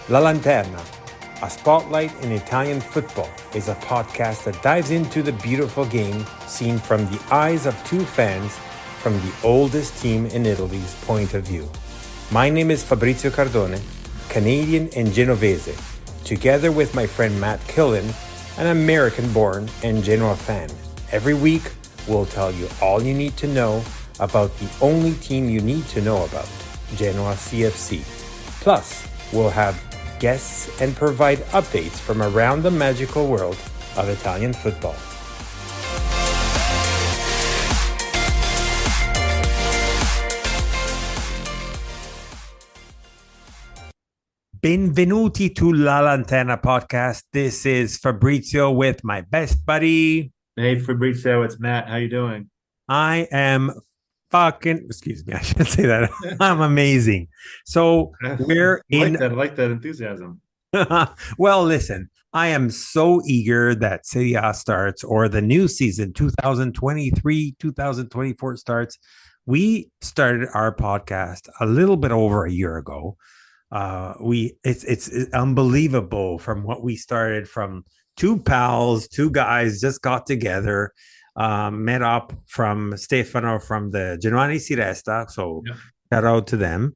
La Lanterna, a spotlight in Italian football, is a podcast that dives into the beautiful game seen from the eyes of two fans from the oldest team in Italy's point of view. My name is Fabrizio Cardone, Canadian and Genovese, together with my friend Matt Killen, an American-born and Genoa fan. Every week, we'll tell you all you need to know about the only team you need to know about, Genoa CFC. Plus, we'll have guests and provide updates from around the magical world of Italian football. Benvenuti to La Lanterna podcast. This is Fabrizio with my best buddy. Hey Fabrizio, it's Matt. How you doing? I am excuse me, I should say that. I'm amazing. So we're in. I like that enthusiasm. Well, listen, I am so eager that Serie A starts or the new season 2023, 2024 starts. We started our podcast a little bit over a year ago. It's unbelievable from what we started from two pals, two guys just got together, met up from Stefano from the Genoa Si Resta. So Yeah. shout out to them.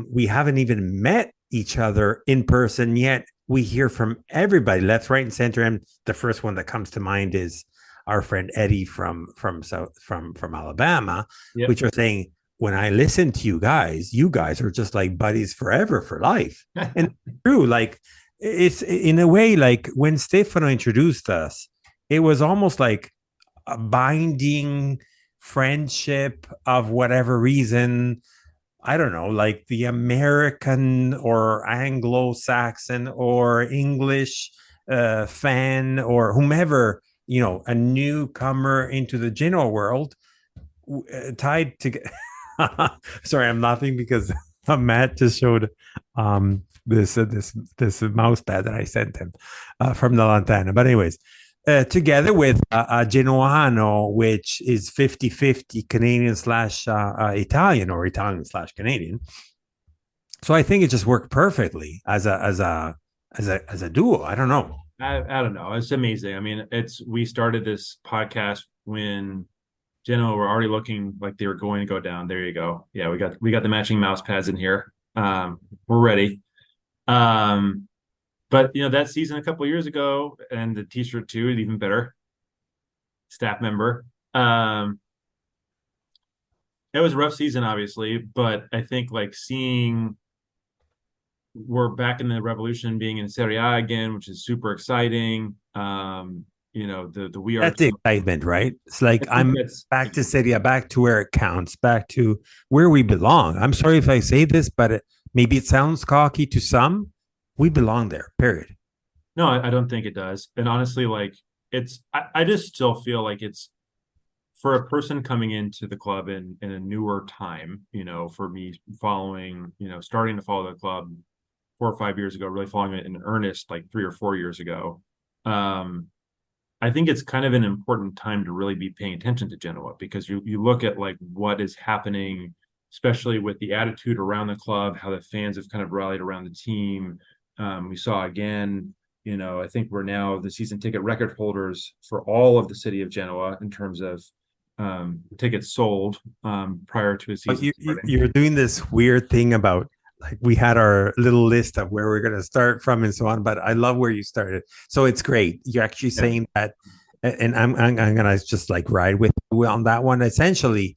We haven't even met each other in person yet. We hear from everybody, left, right, and center. And the first one that comes to mind is our friend Eddie from Alabama, Yep. which are saying, when I listen to you guys are just like buddies forever for life. And true, like it's in a way like when Stefano introduced us, it was almost like a binding friendship of whatever reason. I don't know, like the American or Anglo-Saxon or English fan or whomever, a newcomer into the Genoa world tied together. Sorry, I'm laughing because Matt just showed this mouse pad that I sent him from the Lantana. But anyways, together with a Genoano, which is 50-50 Canadian slash Italian or Italian slash Canadian. So I think it just worked perfectly as a duo. I don't know. I don't know. It's amazing. I mean, we started this podcast when Genoa were already looking like they were going to go down. There you go. Yeah, we got the matching mouse pads in here. We're ready. But that season a couple of years ago, and the T-shirt too, even better. Staff member. It was a rough season, obviously, but I think like seeing we're back in the revolution, being in Serie A again, which is super exciting. The we are That's the excitement, right? It's like I'm back to Serie A, back to where it counts, back to where we belong. I'm sorry if I say this, but maybe it sounds cocky to some. We belong there, period. No, I don't think it does. And honestly, like I just still feel like it's for a person coming into the club in a newer time, for me following, starting to follow the club 4 or 5 years ago, really following it in earnest, like 3 or 4 years ago. I think it's kind of an important time to really be paying attention to Genoa because you look at like what is happening, especially with the attitude around the club, how the fans have kind of rallied around the team. We saw again, I think we're now the season ticket record holders for all of the city of Genoa in terms of tickets sold prior to a season. You're doing this weird thing about like we had our little list of where we're going to start from and so on, but I love where you started. So it's great. You're actually saying that, and I'm going to just like ride with you on that one. Essentially,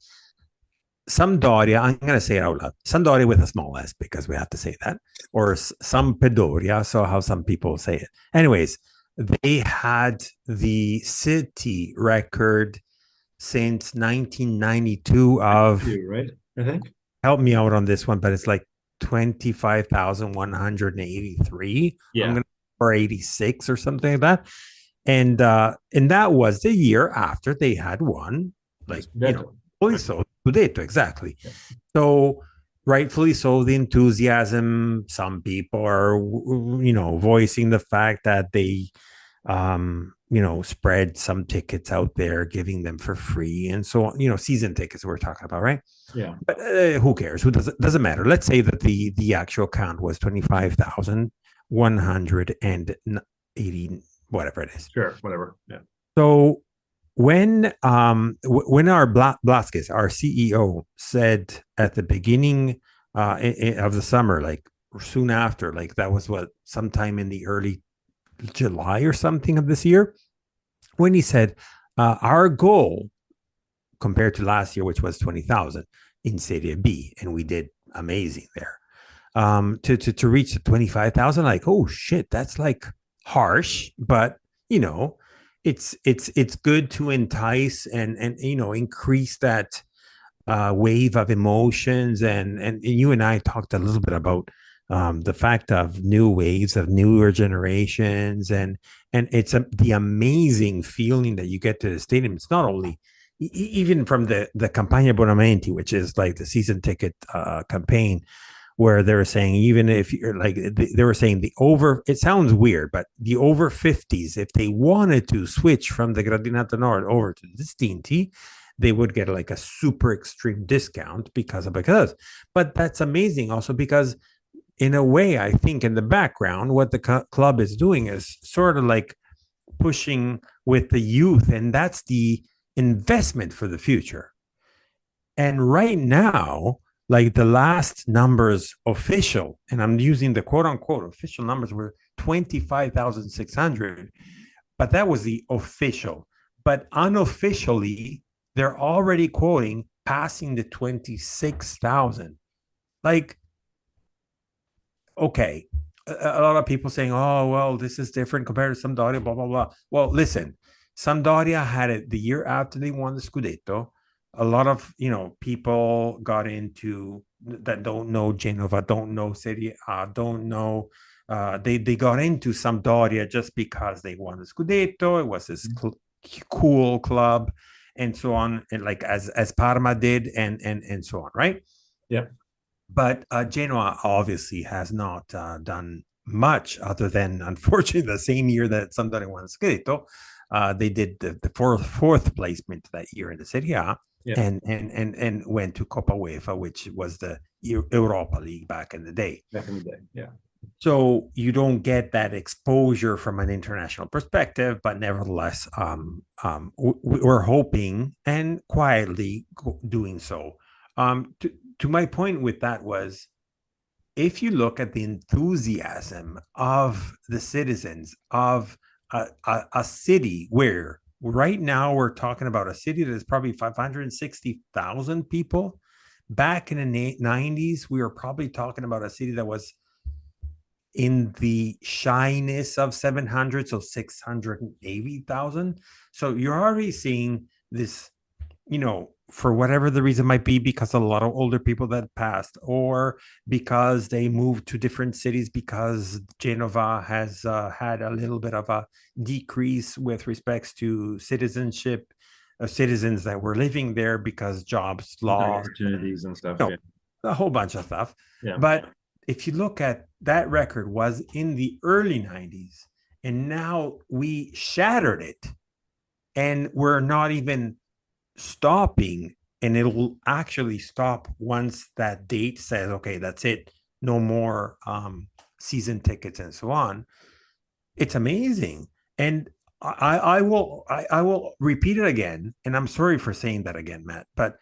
Sampdoria, I'm going to say it out loud, Sampdoria with a small s because we have to say that, or Sampdoria, so how some people say it. Anyways, they had the city record since 1992 of, right? I think. Help me out on this one, but it's like 25,183. Yeah. I'm gonna or 86 or something like that. And that was the year after they had won, like fully so Scudetto, exactly. Yeah. So rightfully so, the enthusiasm. Some people are voicing the fact that they spread some tickets out there, giving them for free, and so on. Season tickets we're talking about, right? Yeah. But who cares? Who doesn't matter. Let's say that the actual count was 25,180, whatever it is. Sure. Whatever. Yeah. So when our Blasquez, our CEO, said at the beginning of the summer, like soon after, like that was sometime in the early July or something of this year, when he said our goal compared to last year, which was 20,000 in Serie B, and we did amazing there. To reach the 25,000, like, oh shit, that's like harsh, but it's good to entice and increase that wave of emotions, and you and I talked a little bit about the fact of new waves of newer generations, and it's the amazing feeling that you get to the stadium. It's not only even from the Campagna Bonamenti, which is like the season ticket campaign, where they were saying, even if you're like, they were saying the over, it sounds weird, but the over 50s, if they wanted to switch from the Gradinata Nord over to the Distinti, they would get like a super extreme discount because. But that's amazing also because, in a way, I think in the background, what the club is doing is sort of like pushing with the youth, and that's the investment for the future. And right now, like the last numbers official, and I'm using the quote unquote official numbers, were 25,600, but that was the official. But unofficially, they're already quoting passing the 26,000. Like, okay, a lot of people saying, oh, well, this is different compared to Sampdoria, blah, blah, blah. Well, listen, Sampdoria had it the year after they won the Scudetto. A lot of, people got into that, don't know Genova, don't know Serie A, don't know. They got into Sampdoria just because they won the Scudetto. It was this cool club, and so on, and like as Parma did, and so on, right? Yeah. But Genoa obviously has not done much other than, unfortunately, the same year that Sampdoria won Scudetto, they did the fourth placement that year in the Serie A, yeah. and went to Coppa UEFA, which was the Europa League back in the day. Yeah. So you don't get that exposure from an international perspective, but nevertheless, we're hoping and quietly doing so. To my point with that was, if you look at the enthusiasm of the citizens of a city where right now we're talking about a city that is probably 560,000 people. Back in the 90s, we were probably talking about a city that was in the shyness of 700, so 680,000. So you're already seeing this, for whatever the reason might be, because a lot of older people that passed, or because they moved to different cities, because Genova has had a little bit of a decrease with respects to citizenship, citizens that were living there because jobs lost, opportunities and stuff. A whole bunch of stuff. Yeah. But if you look at that record, was in the early 90s, and now we shattered it, and we're not even stopping, and it'll actually stop once that date says, okay, that's it, no more season tickets and so on. It's amazing. And I will repeat it again, and I'm sorry for saying that again, Matt, but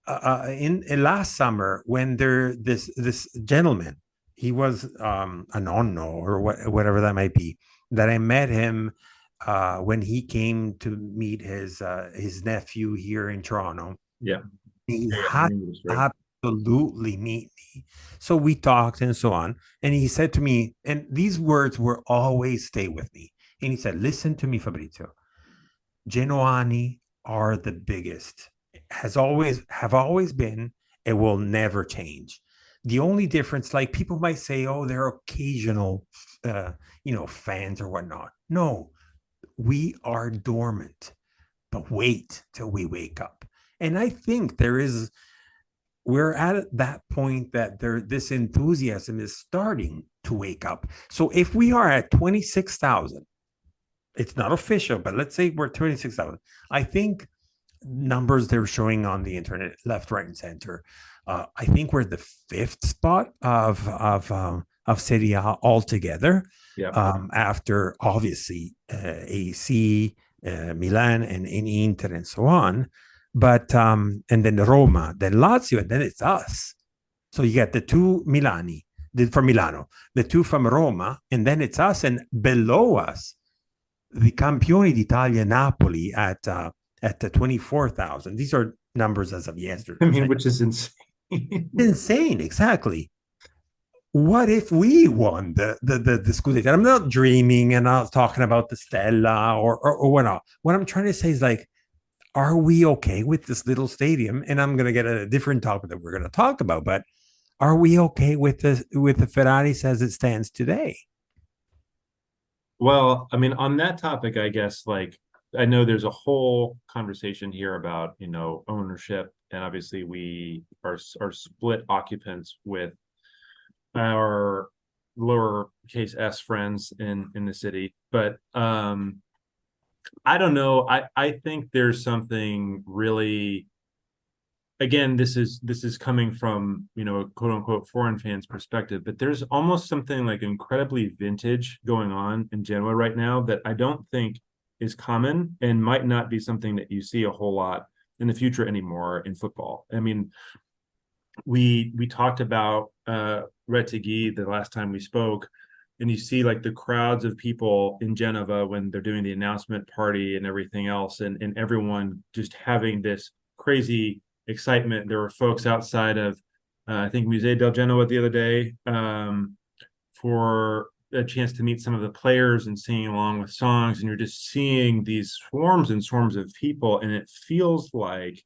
in last summer, when this gentleman, he was a nonno or whatever that might be, that I met him when he came to meet his nephew here in Toronto. Yeah, he had to absolutely meet me. So we talked and so on, and he said to me, and these words will always stay with me. And he said, "Listen to me, Fabrizio. Genoani are the biggest. Have always been. It will never change. The only difference, like people might say, oh, they're occasional, fans or whatnot. No, we are dormant, but wait till we wake up." And I think we're at that point that this enthusiasm is starting to wake up. So if we are at 26,000 It's not official, but let's say we're 26,000. I think numbers they're showing on the internet, left, right, and center. I think we're the fifth spot of Serie A altogether. Yeah. After obviously AC, Milan, and Inter, and so on. But and then Roma, then Lazio, and then it's us. So you get the two Milani from Milano, the two from Roma, and then it's us, and below us the Campioni d'Italia Napoli at the 24,000. These are numbers as of yesterday. I mean, which is insane. Insane, exactly. What if we won the Scudetto? I'm not dreaming and not talking about the Stella or whatnot. What I'm trying to say is like, are we okay with this little stadium? And I'm gonna get a different topic that we're gonna talk about, but are we okay with the Ferraris as it stands today? Well, I mean, on that topic, I guess, like, I know there's a whole conversation here about, ownership, and obviously we are split occupants with our lowercase s friends in the city. But I don't know. I think there's something really, again, this is coming from, a quote unquote foreign fans perspective, but there's almost something like incredibly vintage going on in Genoa right now that I don't think is common and might not be something that you see a whole lot in the future anymore in football. I mean, we talked about Retegui the last time we spoke, and you see like the crowds of people in Genova when they're doing the announcement party and everything else, and everyone just having this crazy excitement. There were folks outside of I think Musée del Genoa the other day for a chance to meet some of the players and singing along with songs, and you're just seeing these swarms and swarms of people, and it feels like,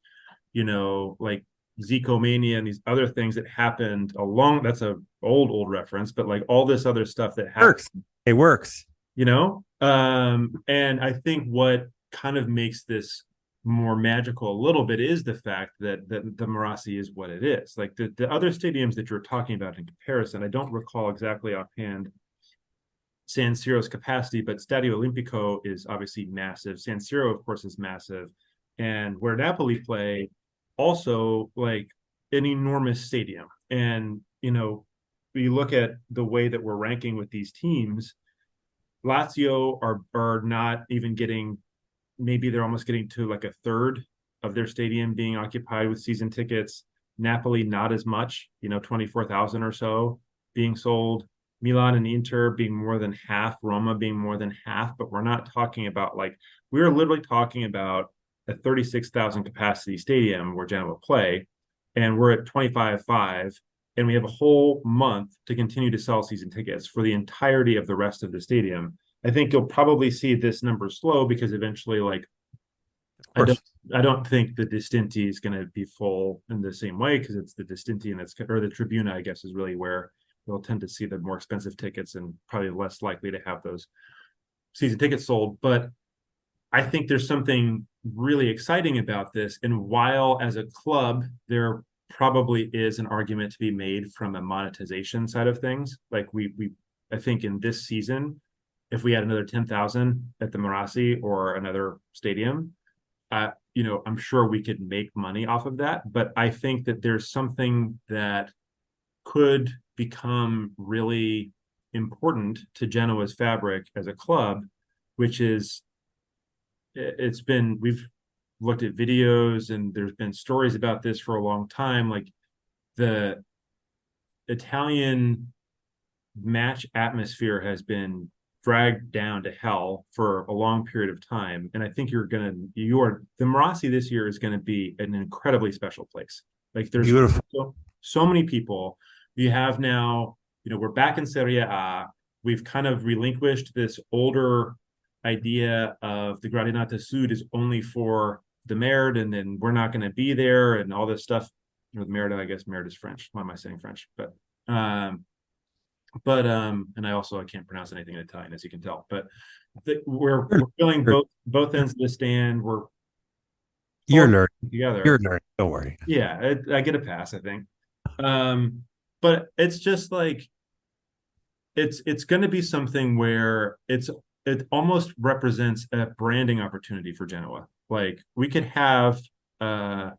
like Zico Mania and these other things that happened along. That's a old reference, but like all this other stuff that happened, It works. And I think what kind of makes this more magical a little bit is the fact that the Marassi is what it is. Like the other stadiums that you're talking about in comparison, I don't recall exactly offhand San Siro's capacity, but Stadio Olimpico is obviously massive. San Siro, of course, is massive. And where Napoli play, also like an enormous stadium. And, you look at the way that we're ranking with these teams, Lazio are not even getting, maybe they're almost getting to like a third of their stadium being occupied with season tickets. Napoli, not as much, 24,000 or so being sold. Milan and Inter being more than half, Roma being more than half, but we're not talking about we're literally talking about a 36,000 capacity stadium where Genoa play, and we're at 25.5, and we have a whole month to continue to sell season tickets for the entirety of the rest of the stadium. I think you'll probably see this number slow because eventually, I don't think the Distinti is going to be full in the same way because it's the Distinti or the Tribuna, I guess, is really where you'll tend to see the more expensive tickets and probably less likely to have those season tickets sold. But I think there's something really exciting about this. And while as a club, there probably is an argument to be made from a monetization side of things. Like I think in this season, if we had another 10,000 at the Marassi or another stadium, I'm sure we could make money off of that. But I think that there's something that could become really important to Genoa's fabric as a club, which is we've looked at videos and there's been stories about this for a long time. Like the Italian match atmosphere has been dragged down to hell for a long period of time. And I think the Marassi this year is going to be an incredibly special place. Like there's beautiful. So many people. You have now, we're back in Serie A. We've kind of relinquished this older idea of the Gradinata Sud is only for the Merd, and then we're not going to be there and all this stuff. The Merd, I guess Merd is French. Why am I saying French? But and I can't pronounce anything in Italian, as you can tell. But we're filling both ends of the stand. You're learning together. You're learning. Don't worry. Yeah, I get a pass, I think. But it's just like it's going to be something where it's it almost represents a branding opportunity for Genoa. Like we could have uh,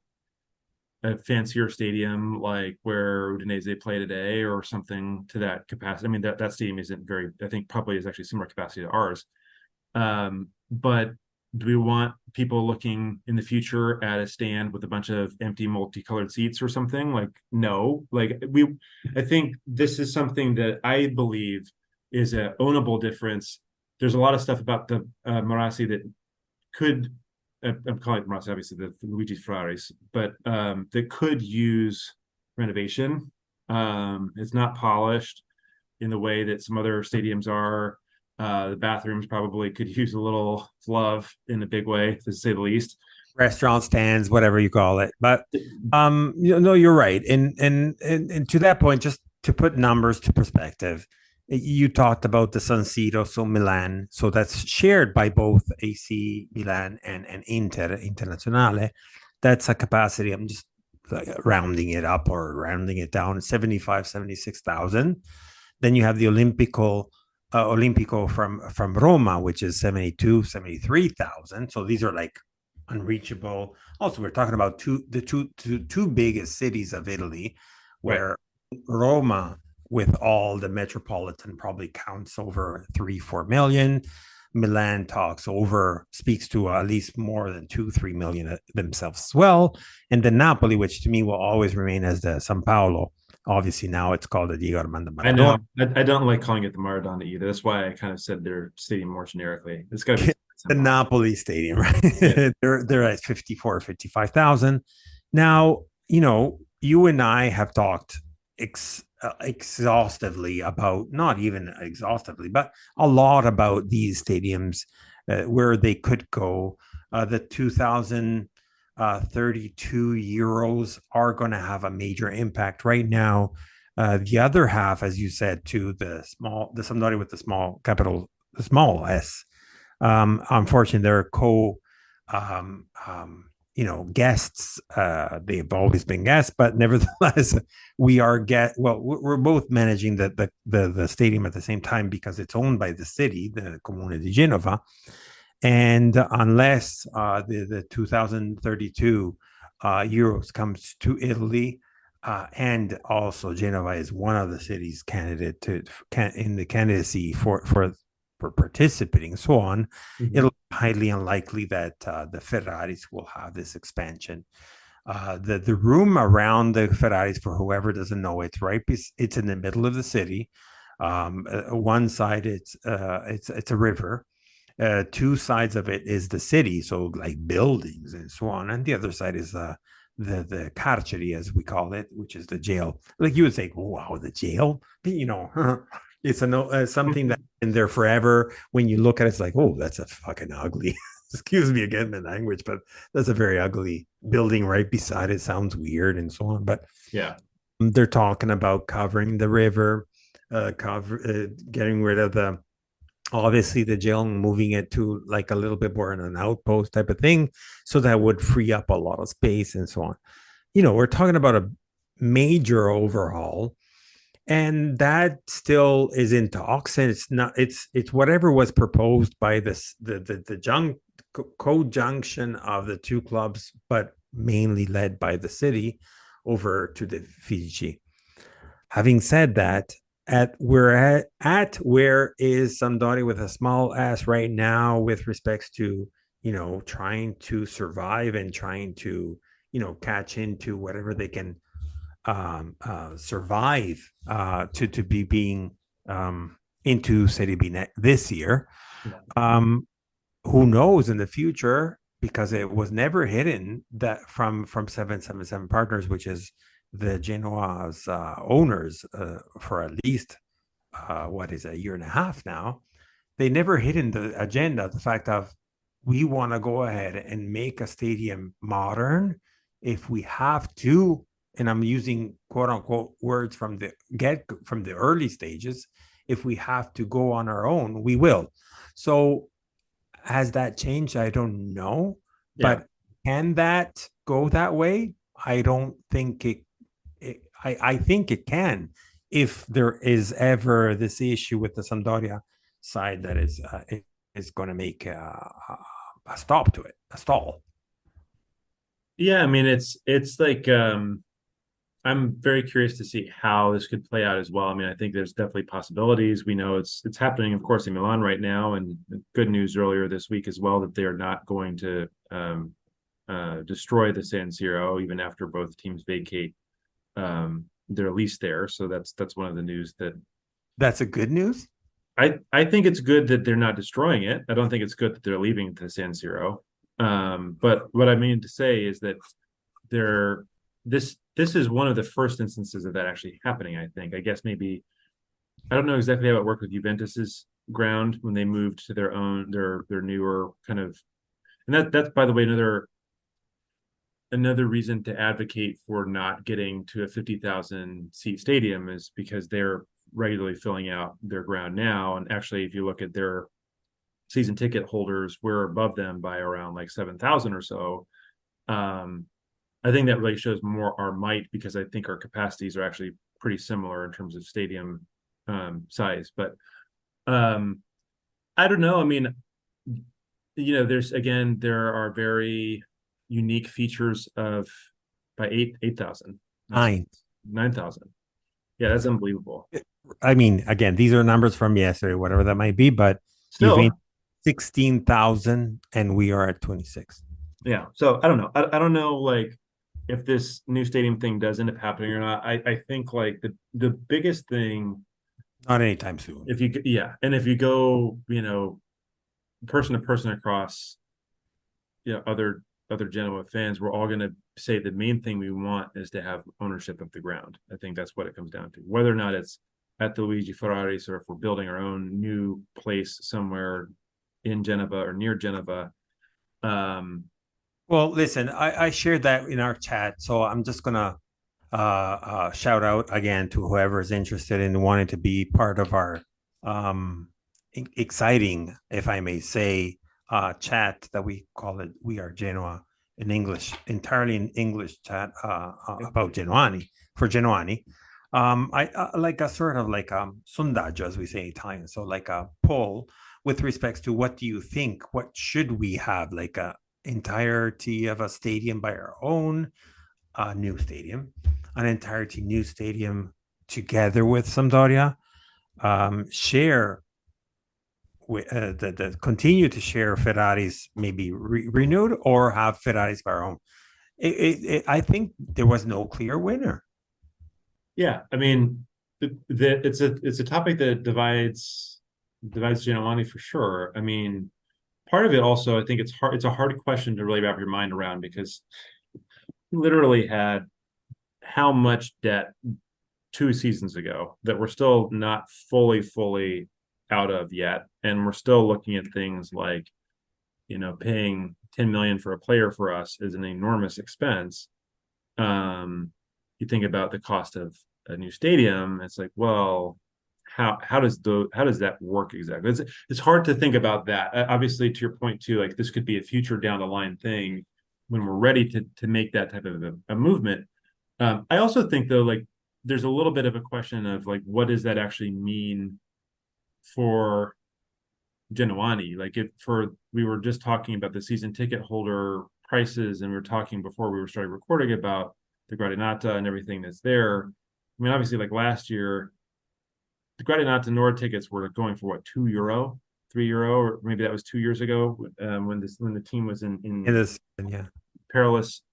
a fancier stadium like where Udinese play today or something to that capacity. I mean, that stadium isn't very, I think probably is actually similar capacity to ours. But do we want people looking in the future at a stand with a bunch of empty multicolored seats or something? Like, no. I think this is something that I believe is a ownable difference. There's a lot of stuff about the Marassi that could, I'm calling it Marassi, obviously the Luigi Ferraris, but that could use renovation. It's not polished in the way that some other stadiums are. The bathrooms probably could use a little love in a big way, to say the least. Restaurant stands, whatever you call it. But no, you're right. And to that point, just to put numbers to perspective, you talked about the San Siro, so Milan, so that's shared by both AC Milan and Internazionale. That's a capacity. I'm just like rounding it up or rounding it down, 76,000. Then you have the Olimpico from Roma, which is 73,000. So these are like unreachable. Also, we're talking about the two biggest cities of Italy, where Roma, with all the metropolitan, probably counts over 3-4 million. Milan speaks to at least more than 2-3 million themselves as well. And then Napoli, which to me will always remain as the San Paolo. Obviously, now it's called the Diego Armando Maradona. I know. I don't like calling it the Maradona either. That's why I kind of said their stadium more generically. It's got to be the Napoli stadium, right? Yeah. they're at 55,000. Now, you and I have talked exhaustively about, not even exhaustively, but a lot about these stadiums, where they could go. The 2032 Euros are going to have a major impact right now. The other half, as you said, to the Sampdoria with the small capital, the small S. Unfortunately, they're um, um, guests. They've always been guests, but nevertheless, we're both managing the stadium at the same time because it's owned by the city, the Comune di Genova. And unless the 2032 Euros comes to Italy, and also Genova is one of the cities candidate in the candidacy for participating, and so on, it'll be highly unlikely that the Ferraris will have this expansion. The room around the Ferraris, for whoever doesn't know, it's in the middle of the city. One side it's a river. Two sides of it is the city, so like buildings and so on, and the other side is the carceri, as we call it, which is the jail. Like you would say, wow, the jail, it's something that's been there forever. When you look at it, it's like, oh, that's a fucking ugly. Excuse me again, the language, but that's a very ugly building right beside it. Sounds weird and so on, but yeah, they're talking about covering the river, getting rid of obviously the jail, moving it to like a little bit more in an outpost type of thing, so that would free up a lot of space and so on. We're talking about a major overhaul, and that still is in talks, and it's whatever was proposed by the co-junction of the two clubs, but mainly led by the city over to the Fiji. Having said that, where is Sampdoria with a small s right now with respects to trying to survive and trying to catch into whatever they can survive to be being into Serie B this year. Who knows in the future, because it was never hidden that from 777 Partners, which is the Genoa's owners, for at least a year and a half now. They never hidden the agenda, the fact of, we want to go ahead and make a stadium modern if we have to, and I'm using quote unquote words from the early stages. If we have to go on our own, we will. So has that changed? I don't know. Yeah. But can that go that way? I don't think it. I think it can, if there is ever this issue with the Sampdoria side that is is going to make a stop to it, a stall. Yeah, I mean it's like I'm very curious to see how this could play out as well. I mean, I think there's definitely possibilities. We know it's happening, of course, in Milan right now, and good news earlier this week as well that they are not going to destroy the San Siro even after both teams vacate their lease there. So that's one of the news that That's a good news. I think it's good that they're not destroying it. I don't think it's good that they're leaving the San Siro. But what I mean to say is that they're this is one of the first instances of that actually happening. I think. I guess maybe I don't know exactly how it worked with Juventus's ground when they moved to their newer kind of, and that's by the way another reason to advocate for not getting to a 50,000 seat stadium is because they're regularly filling out their ground now. And actually, if you look at their season ticket holders, we're above them by around like 7,000 or so. I think that really shows more our might because I think our capacities are actually pretty similar in terms of stadium size. But I don't know. I mean, there are very unique features of by 8,000. That's Nine. 9,000. Yeah, that's unbelievable. I mean, again, these are numbers from yesterday, whatever that might be, but Still, 16,000 and we are at 26. yeah. So I don't know. I don't know like if this new stadium thing does end up happening or not. I think like the biggest thing Not anytime soon. and if you go, person to person across, other Genoa fans, we're all going to say the main thing we want is to have ownership of the ground. I think that's what it comes down to. Whether or not it's at the Luigi Ferraris or if we're building our own new place somewhere in Genova or near Genova. Well, listen, I shared that in our chat, so I'm just gonna shout out again to whoever is interested in wanting to be part of our exciting, if I may say, chat that we call it "We Are Genoa" in English, entirely in English chat about Genoani for Genoani. I like a sort of like sondaggio, as we say in Italian, so like a poll with respects to what do you think? What should we have? Like a entirety of a stadium by our own, new stadium, an entirety new stadium together with Sampdoria, share the continue to share Ferraris maybe renewed or have Ferraris by our own. I think there was no clear winner. Yeah, I mean, it's a topic that divides Genoani for sure. I mean, part of it also, I think it's a hard question to really wrap your mind around because we literally had how much debt 2 seasons ago that we're still not fully out of yet, and we're still looking at things like, paying 10 million for a player for us is an enormous expense. You think about the cost of a new stadium, it's like, well, how does that work exactly? It's hard to think about that. Obviously, to your point too, like this could be a future down the line thing when we're ready to make that type of a movement. I also think though, like there's a little bit of a question of like, what does that actually mean for Genoani? Like we were just talking about the season ticket holder prices, and we were talking before we were starting recording about the Gradinata and everything that's there. I mean, obviously, like last year, the Gradinata Nord tickets were going for what, €2, €3, or maybe that was 2 years ago when the team was in This, yeah, perilous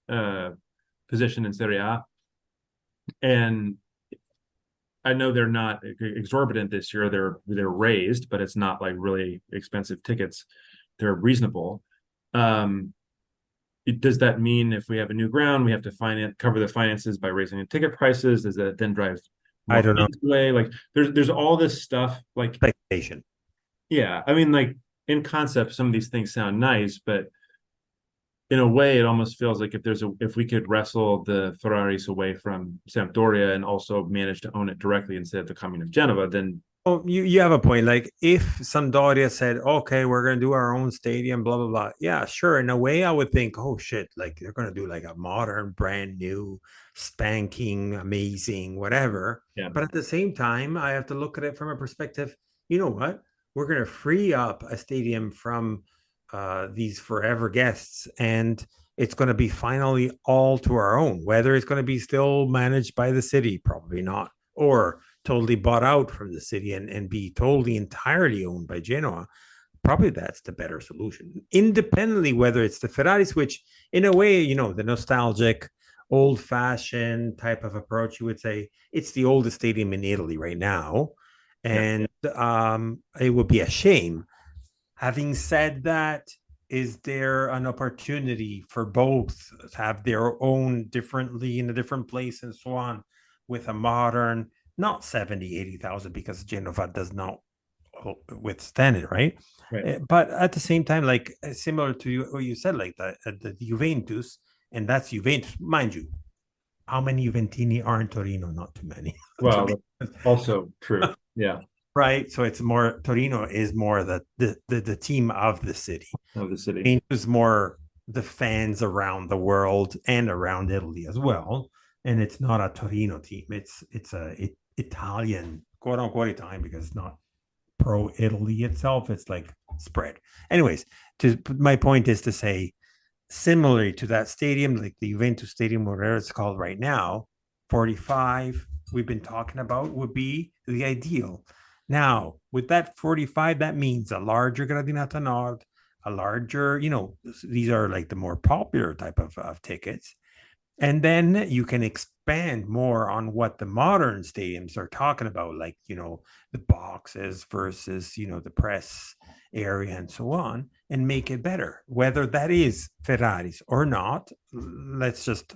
position in Serie A. And I know they're not exorbitant this year. They're raised, but it's not like really expensive tickets. They're reasonable. Does that mean if we have a new ground, we have to cover the finances by raising the ticket prices? Does that then drive more I don't know. away? Like there's all this stuff. Like Speculation. yeah, I mean, like in concept, some of these things sound nice, but in a way, it almost feels like if we could wrestle the Ferraris away from Sampdoria and also manage to own it directly instead of the coming of Genova, then Oh, you have a point. Like if Sampdoria said, "Okay, we're gonna do our own stadium," blah blah blah. Yeah, sure. In a way, I would think, "Oh shit!" Like they're gonna do like a modern, brand new, spanking, amazing, whatever. yeah, But at the same time, I have to look at it from a perspective. You know what? we're going to free up a stadium from these forever guests, and it's going to be finally all to our own. Whether it's going to be still managed by the city, probably not, or totally bought out from the city and be totally entirely owned by Genoa. Probably that's the better solution. Independently, whether it's the Ferraris, which in a way, the nostalgic, old fashioned type of approach, you would say it's the oldest stadium in Italy right now. Yeah. And it would be a shame. Having said that, is there an opportunity for both to have their own differently in a different place and so on with a modern, not 70, 80,000 because Genova does not withstand it, right? Right. But at the same time, like similar to what you said, like the Juventus, and that's Juventus, mind you. How many Juventini are in Torino? Not too many. Well, that's also true. Yeah. Right. So it's more Torino is more the team of the city. Of the city. Juventus is more the fans around the world and around Italy as well. And it's not a Torino team. It's Italian, quote unquote Italian, because it's not pro Italy itself. It's like spread. Anyways, my point is to say, similarly to that stadium, like the Juventus Stadium, whatever it's called right now, 45 we've been talking about would be the ideal. Now, with that 45, that means a larger Gradinata Nord, a larger, these are like the more popular type of tickets. And then you can expand more on what the modern stadiums are talking about, like, the boxes versus, the press area and so on, and make it better. Whether that is Ferraris or not, let's just,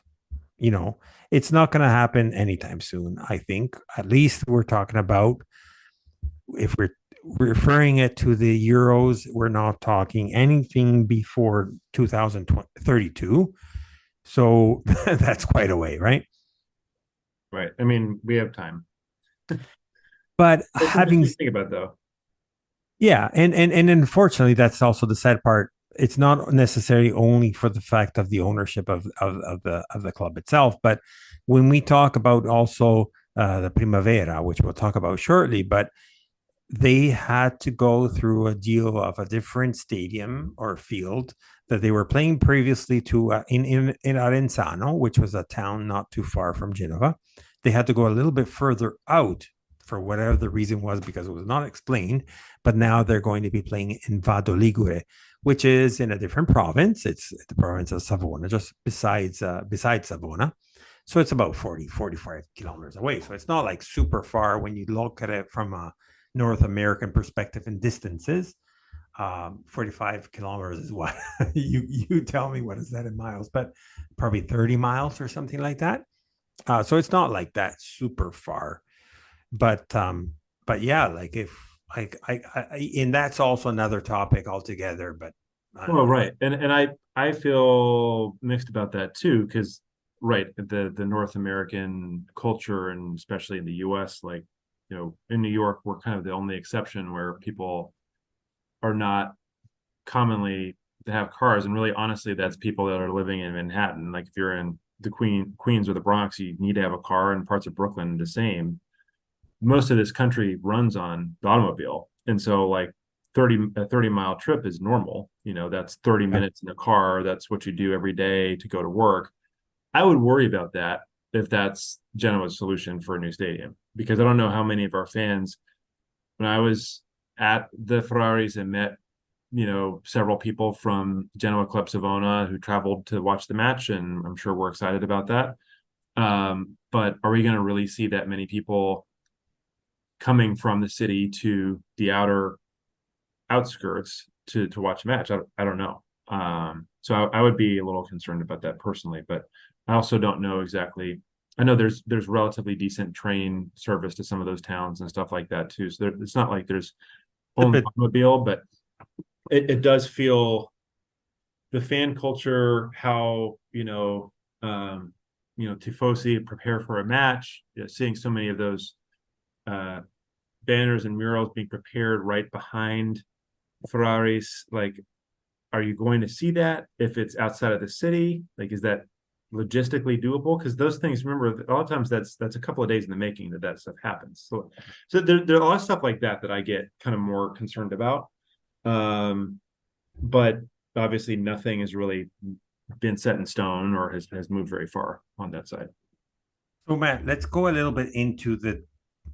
it's not going to happen anytime soon, I think. At least we're talking about, if we're referring it to the Euros, we're not talking anything before 2032. So that's quite a way, right? Right. I mean, we have time. But It's having, interesting to think about, though. yeah, and unfortunately, that's also the sad part. It's not necessarily only for the fact of the ownership of the club itself, but when we talk about also the Primavera, which we'll talk about shortly, but they had to go through a deal of a different stadium or field that they were playing previously to in Arenzano, which was a town not too far from Genova. They had to go a little bit further out for whatever the reason was, because it was not explained. But now they're going to be playing in Vado Ligure, which is in a different province. It's the province of Savona, just besides Savona. So it's about 40, 45 kilometers away. So it's not like super far when you look at it from a North American perspective and distances. 45 kilometers is what you tell me, what is that in miles, but probably 30 miles or something like that. So it's not like that super far, but yeah, like if and that's also another topic altogether, but I don't Well, know. right. And I feel mixed about that too, because right, the North American culture, and especially in the US, like, in New York, we're kind of the only exception where people are not commonly to have cars. And really, honestly, that's people that are living in Manhattan. Like if you're in the Queens or the Bronx, you need to have a car, and parts of Brooklyn the same. Most of this country runs on the automobile. And so like a 30-mile trip is normal. That's 30 Yeah. minutes in a car. That's what you do every day to go to work. I would worry about that if that's Genoa's solution for a new stadium, because I don't know how many of our fans, when I was at the Ferraris and met, several people from Genoa Club Savona who traveled to watch the match, and I'm sure we're excited about that. But are we going to really see that many people coming from the city to the outer outskirts to watch a match? I don't know. So I would be a little concerned about that personally, but I also don't know exactly. I know there's relatively decent train service to some of those towns and stuff like that too. So it's not like there's A only bit. automobile, but it does feel the fan culture, how tifosi prepare for a match, seeing so many of those uh, banners and murals being prepared right behind Ferraris. Like, are you going to see that if it's outside of the city? Like, is that logistically doable, because those things, remember, a lot of times that's a couple of days in the making that stuff happens. So there are a lot of stuff like that I get kind of more concerned about. But obviously nothing has really been set in stone or has moved very far on that side. So Matt, let's go a little bit into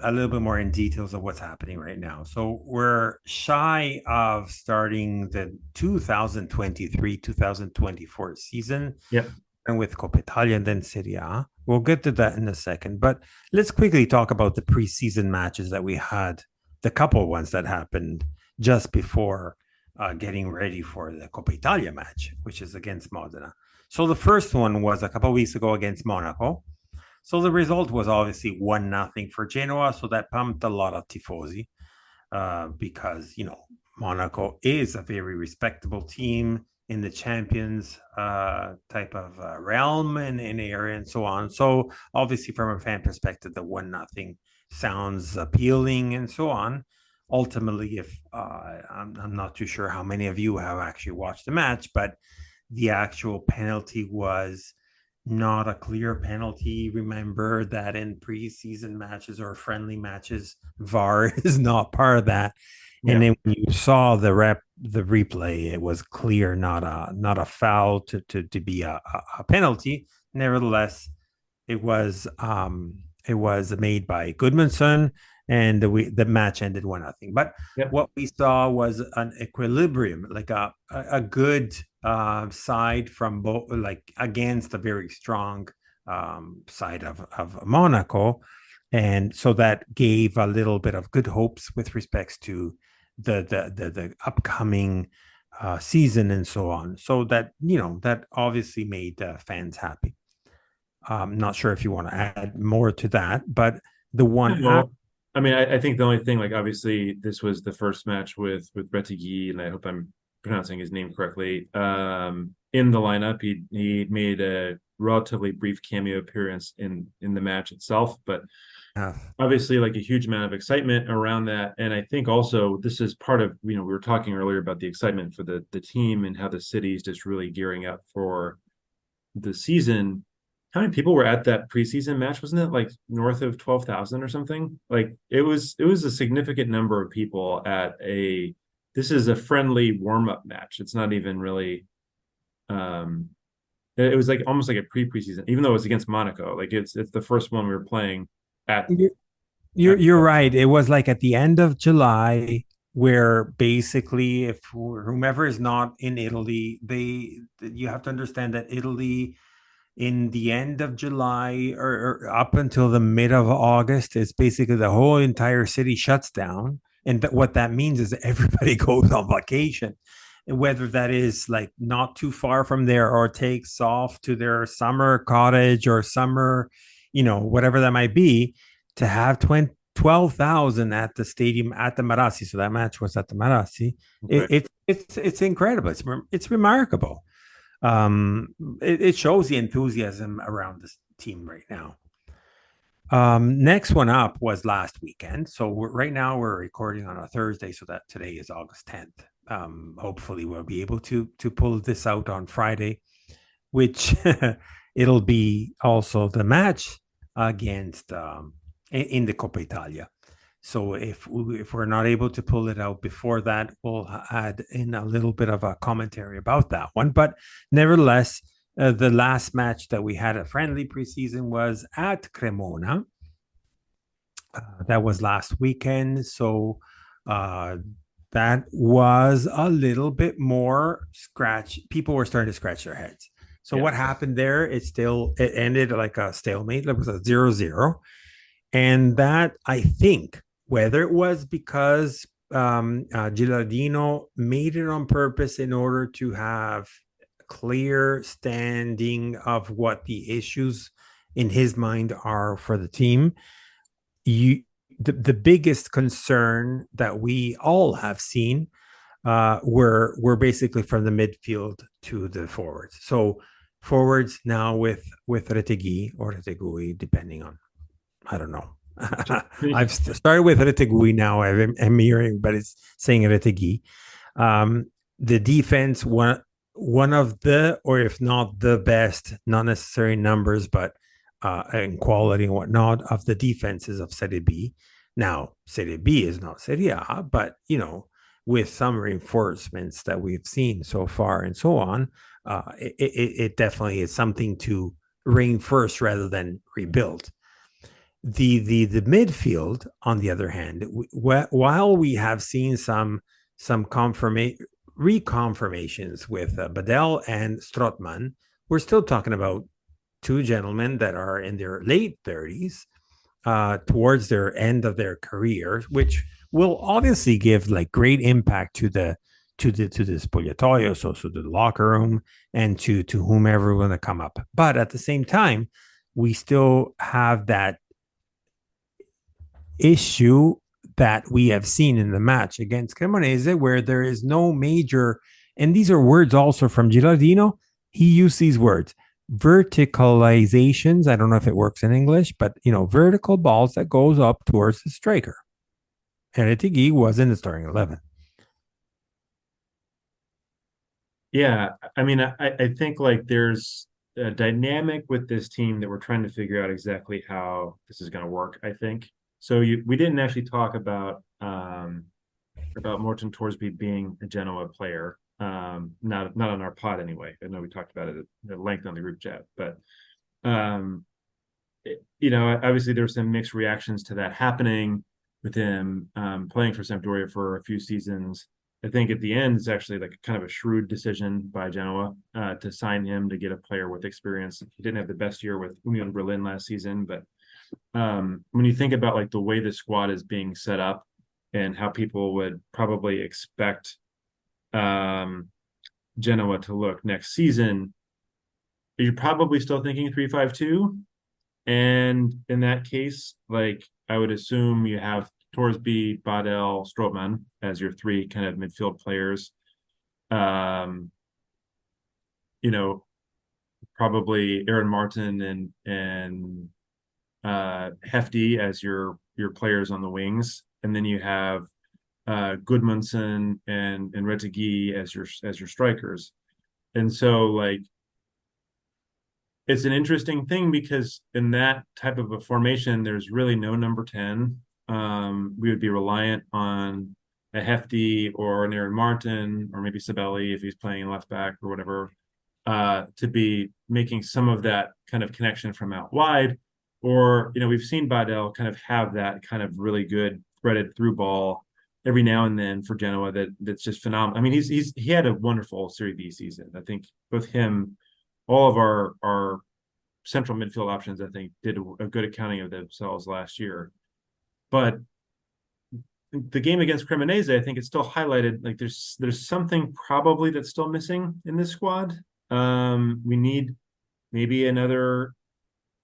a little bit more in details of what's happening right now. So we're shy of starting the 2023-2024 season, Yeah. and with Coppa Italia and then Serie A. We'll get to that in a second, but let's quickly talk about the preseason matches that we had, the couple ones that happened just before getting ready for the Coppa Italia match, which is against Modena. So the first one was a couple of weeks ago against Monaco. So the result was obviously 1-0 for Genoa. So that pumped a lot of tifosi because, Monaco is a very respectable team in the champions type of realm and area and so on. So obviously from a fan perspective, the 1-0 sounds appealing and so on. Ultimately, if I'm not too sure how many of you have actually watched the match, but the actual penalty was not a clear penalty. Remember that in preseason matches or friendly matches, VAR is not part of that. And then when you saw the replay, it was clear not a foul to be a penalty. Nevertheless, it was made by Goodmanson, and the match ended 1-0. But what we saw was an equilibrium, like a good side from both, like against a very strong side of Monaco, and so that gave a little bit of good hopes with respects to the upcoming season and so on. So that that obviously made fans happy. Not sure if you want to add more to that, but the one. Well, I mean, I think the only thing, like, obviously, this was the first match with Retegui, and I hope I'm pronouncing his name correctly. In the lineup, he made a relatively brief cameo appearance in the match itself, but obviously, like, a huge amount of excitement around that. And I think also this is part of, we were talking earlier about the excitement for the team and how the city is just really gearing up for the season. How many people were at that preseason match? Wasn't it like north of 12,000 or something? Like it was a significant number of people this is a friendly warm-up match. It's not even really it was like almost like a preseason, even though it was against Monaco. Like it's the first one we were playing at. You're right. It was like at the end of July, where basically if whomever is not in Italy, you have to understand that Italy in the end of July or up until the mid of August, it's basically the whole entire city shuts down. And what that means is everybody goes on vacation. And whether that is like not too far from there or takes off to their summer cottage or summer, whatever that might be, to have 12,000 at the stadium at the Marassi. So that match was at the Marassi. Okay. It's incredible. It's remarkable. It shows the enthusiasm around this team right now. Next one up was last weekend. So right now we're recording on a Thursday, so that today is August 10th. Hopefully we'll be able to pull this out on Friday, which it'll be also the match against in the Coppa Italia. So if we're not able to pull it out before that, we'll add in a little bit of a commentary about that one. But nevertheless, the last match that we had a friendly preseason was at Cremona. That was last weekend. So that was a little bit more scratch. People were starting to scratch their heads. So what happened there? It ended like a stalemate. It was a 0-0. And that, I think, whether it was because Gilardino made it on purpose in order to have clear standing of what the issues in his mind are for the team. The biggest concern that we all have seen were basically from the midfield to the forwards. So forwards now with Retegui or Retegui, depending on, I don't know. I've started with Retegui now. I'm hearing, but it's saying Retegui. The defense one of the, or if not the best, not necessarily numbers, but in quality and whatnot, of the defenses of Serie B. Now, Serie B is not Serie A, but with some reinforcements that we've seen so far and so on, it definitely is something to reinforce rather than rebuild. The midfield, on the other hand, while we have seen some reconfirmations with Badel and Strootman, we're still talking about two gentlemen that are in their late 30s, towards their end of their career, which will obviously give like great impact to the spogliatoio, so to the locker room, and to whomever going to come up. But at the same time, we still have that issue that we have seen in the match against Cremonese, where there is no major, and these are words also from Gilardino. He used these words, verticalizations. I don't know if it works in English, but vertical balls that goes up towards the striker. And Etigui was in the starting 11. Yeah, I mean, I think like there's a dynamic with this team that we're trying to figure out exactly how this is going to work, I think. So we didn't actually talk about Morten Torsby being a Genoa player. Not on our pod anyway. I know we talked about it at length on the group chat, but um, obviously there were some mixed reactions to that happening with him playing for Sampdoria for a few seasons. I think at the end it's actually like kind of a shrewd decision by Genoa to sign him to get a player with experience. He didn't have the best year with Union Berlin last season, but when you think about like the way the squad is being set up and how people would probably expect Genoa to look next season, you're probably still thinking 3-5-2. And in that case, like I would assume you have Torsby, Badel, Strootman as your three kind of midfield players. Um, probably Aaron Martin and Hefty as your players on the wings, and then you have Gudmundsson and Retegui as your strikers. And so like it's an interesting thing because in that type of a formation, there's really no number 10. We would be reliant on a Hefty or an Aaron Martin or maybe Sabelli if he's playing left back or whatever, to be making some of that kind of connection from out wide. Or, we've seen Badel kind of have that kind of really good threaded through ball every now and then for Genoa that's just phenomenal. I mean, he had a wonderful Serie B season. I think both him, all of our central midfield options, I think, did a good accounting of themselves last year. But the game against Cremonese, I think it still highlighted like there's something probably that's still missing in this squad. We need maybe another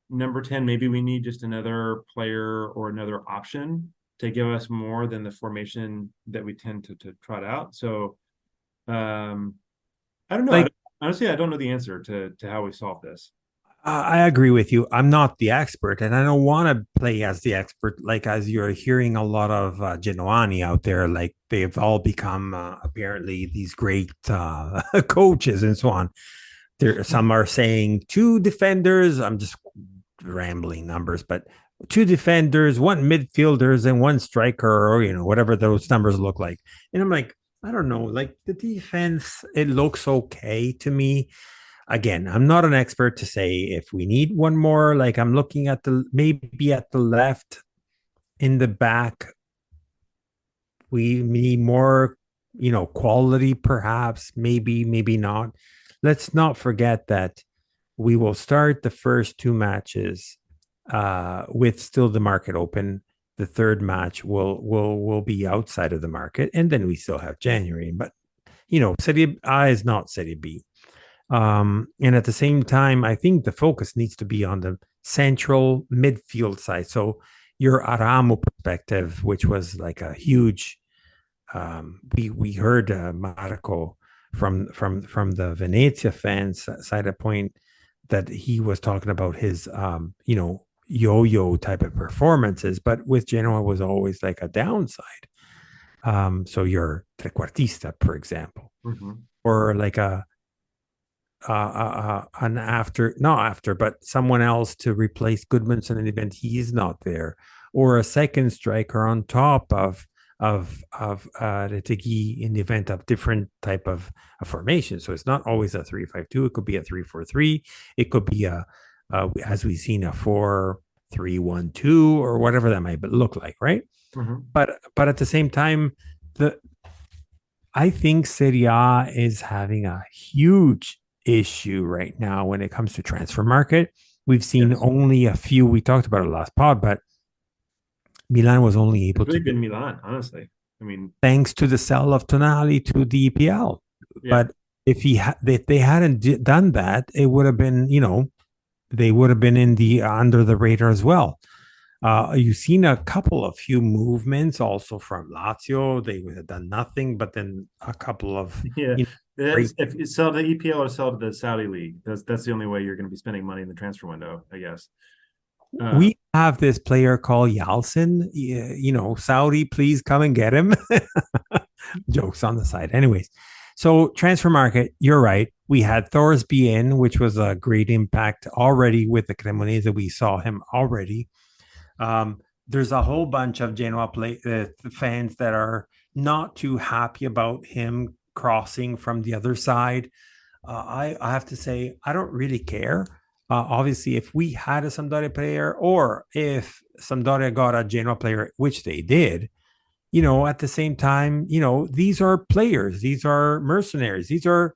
number 10. Maybe we need just another player or another option to give us more than the formation that we tend to trot out. So I don't know. Honestly, I don't know the answer to how we solve this. I agree with you. I'm not the expert, and I don't want to play as the expert. Like, as you're hearing a lot of Genoani out there, like they've all become apparently these great coaches and so on. Some are saying two defenders. I'm just rambling numbers, but two defenders, one midfielders, and one striker, or whatever those numbers look like. And I'm like, I don't know. Like the defense, it looks okay to me. Again, I'm not an expert to say if we need one more. Like I'm looking at maybe at the left in the back, we need more, quality perhaps, maybe not. Let's not forget that we will start the first two matches with still the market open. The third match will be outside of the market, and then we still have January. But Serie A is not Serie B. And at the same time, I think the focus needs to be on the central midfield side. So your Aramo perspective, which was like a huge, we heard Marco from the Venezia fans side of point that he was talking about his yo-yo type of performances, but with Genoa was always like a downside. So your trequartista, for example, or like a an after, not after, but someone else to replace Goodmanson in the event he is not there, or a second striker on top of Retegui in the event of different type of a formation. So it's not always a 3-5-2. It could be a 3-4-3. It could be as we've seen, a 4-3-1-2 or whatever that might look like, right? Mm-hmm. But at the same time, the I think Serie A is having a huge issue right now when it comes to transfer market. We've seen Yes. only a few. We talked about it last pod, but Milan was only It's able really to been Milan, honestly. I mean, thanks to the sell of Tonali to the EPL. yeah. But if they hadn't done that, it would have been, they would have been in the under the radar as well. You've seen a couple of few movements also from Lazio. They would have done nothing, but then a couple of Yeah. great. If you sell to EPL or sell to the Saudi league, that's the only way you're going to be spending money in the transfer window, I guess. We have this player called Yalcin. Saudi, please come and get him. Jokes on the side. Anyways, so transfer market, you're right. We had Thorsby in, which was a great impact already with the Cremonese. We saw him already. There's a whole bunch of Genoa fans that are not too happy about him crossing from the other side. I have to say, I don't really care. Obviously, if we had a Sampdoria player or if Sampdoria got a Genoa player, which they did, at the same time, these are players, these are mercenaries, these are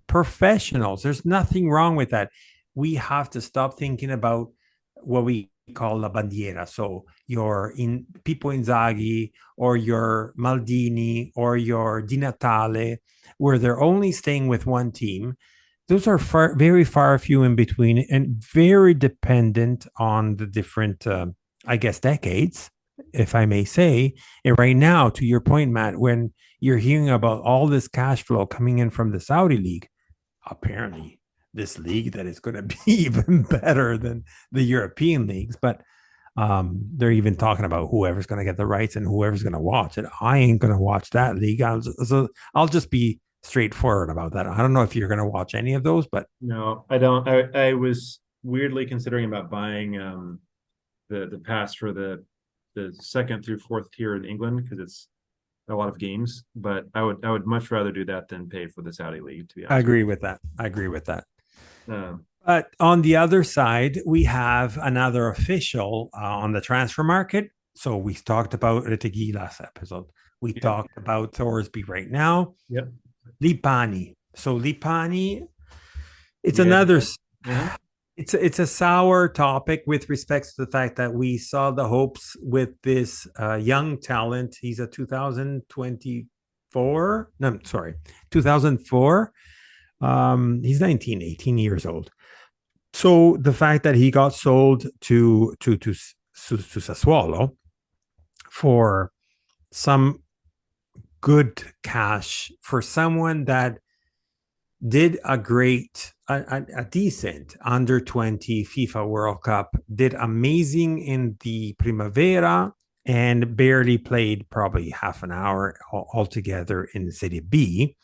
professionals. There's nothing wrong with that. We have to stop thinking about what we call la bandiera. So your in Pippo Inzaghi or your Maldini or your Di Natale, where they're only staying with one team. Those are very far few in between and very dependent on the different, I guess, decades, if I may say. And right now, to your point, Matt, when you're hearing about all this cash flow coming in from the Saudi league, apparently this league that is going to be even better than the European leagues. But they're even talking about whoever's going to get the rights and whoever's going to watch it. I ain't going to watch that league. I'll just be straightforward about that. I don't know if you're going to watch any of those, but No, I don't. I was weirdly considering about buying the pass for the second through fourth tier in England because it's a lot of games. But I would much rather do that than pay for the Saudi league, to be I honest with agree with that. I agree with that. you. But on the other side, we have another official on the transfer market. So we talked about Retegui last episode. We Yep. talked about Thorsby right now. Yep. Lipani. So Lipani, it's Yeah. another. Uh-huh. It's a sour topic with respect to the fact that we saw the hopes with this young talent. He's a 2024. No, I'm sorry, 2004. He's 19, 18 years old. So the fact that he got sold to Sassuolo for some good cash for someone that did a decent under 20 FIFA World Cup, did amazing in the Primavera, and barely played probably half an hour altogether in Serie B.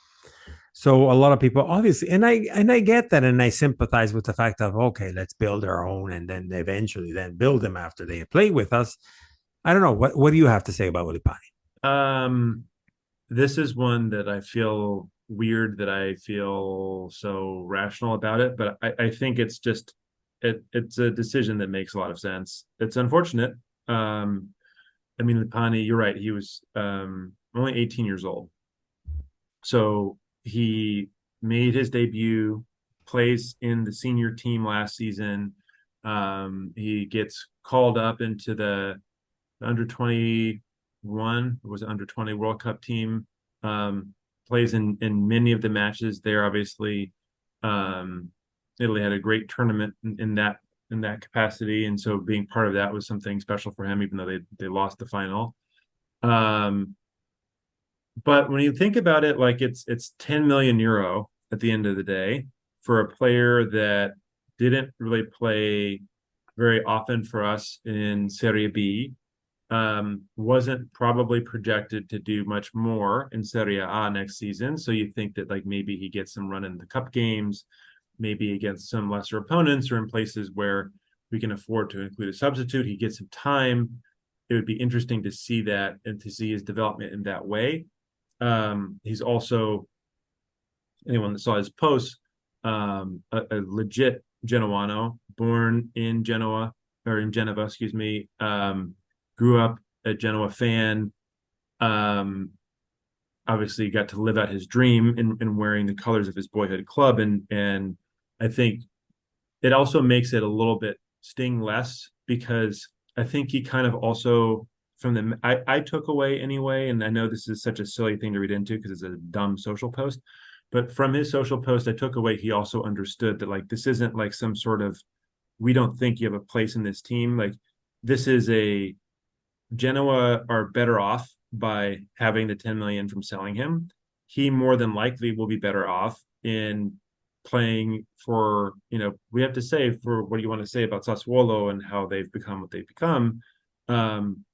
So a lot of people obviously, and I get that, and I sympathize with the fact of, okay, let's build our own, and then eventually then build them after they play with us. I don't know, what do you have to say about Lipani? This is one that I feel weird that I feel so rational about it, but I think it's just it's a decision that makes a lot of sense. It's unfortunate. I mean, Lipani, you're right. He was only 18 years old. So he made his debut, plays in the senior team last season. He gets called up into the under 21, was it under 20 World Cup team. Plays in many of the matches there. Obviously, Italy had a great tournament in that capacity, and so being part of that was something special for him, even though they lost the final. But when you think about it, like it's 10 million euro at the end of the day for a player that didn't really play very often for us in Serie B, wasn't probably projected to do much more in Serie A next season. So you think that like maybe he gets some run in the cup games, maybe against some lesser opponents or in places where we can afford to include a substitute. He gets some time. It would be interesting to see that and to see his development in that way. He's also, anyone that saw his posts, a legit Genoano, born in Genoa or in Genova, excuse me. Grew up a Genoa fan. Um, Obviously got to live out his dream in wearing the colors of his boyhood club, and I think it also makes it a little bit sting less because I think he kind of also from the I took away anyway, and I know this is such a silly thing to read into because it's a dumb social post, but from his social post I took away he also understood that like this isn't like some sort of we don't think you have a place in this team. Like this is a Genoa are better off by having the 10 million from selling him. He more than likely will be better off in playing for, we have to say for what do you want to say about Sassuolo and how they've become what they've become. Um,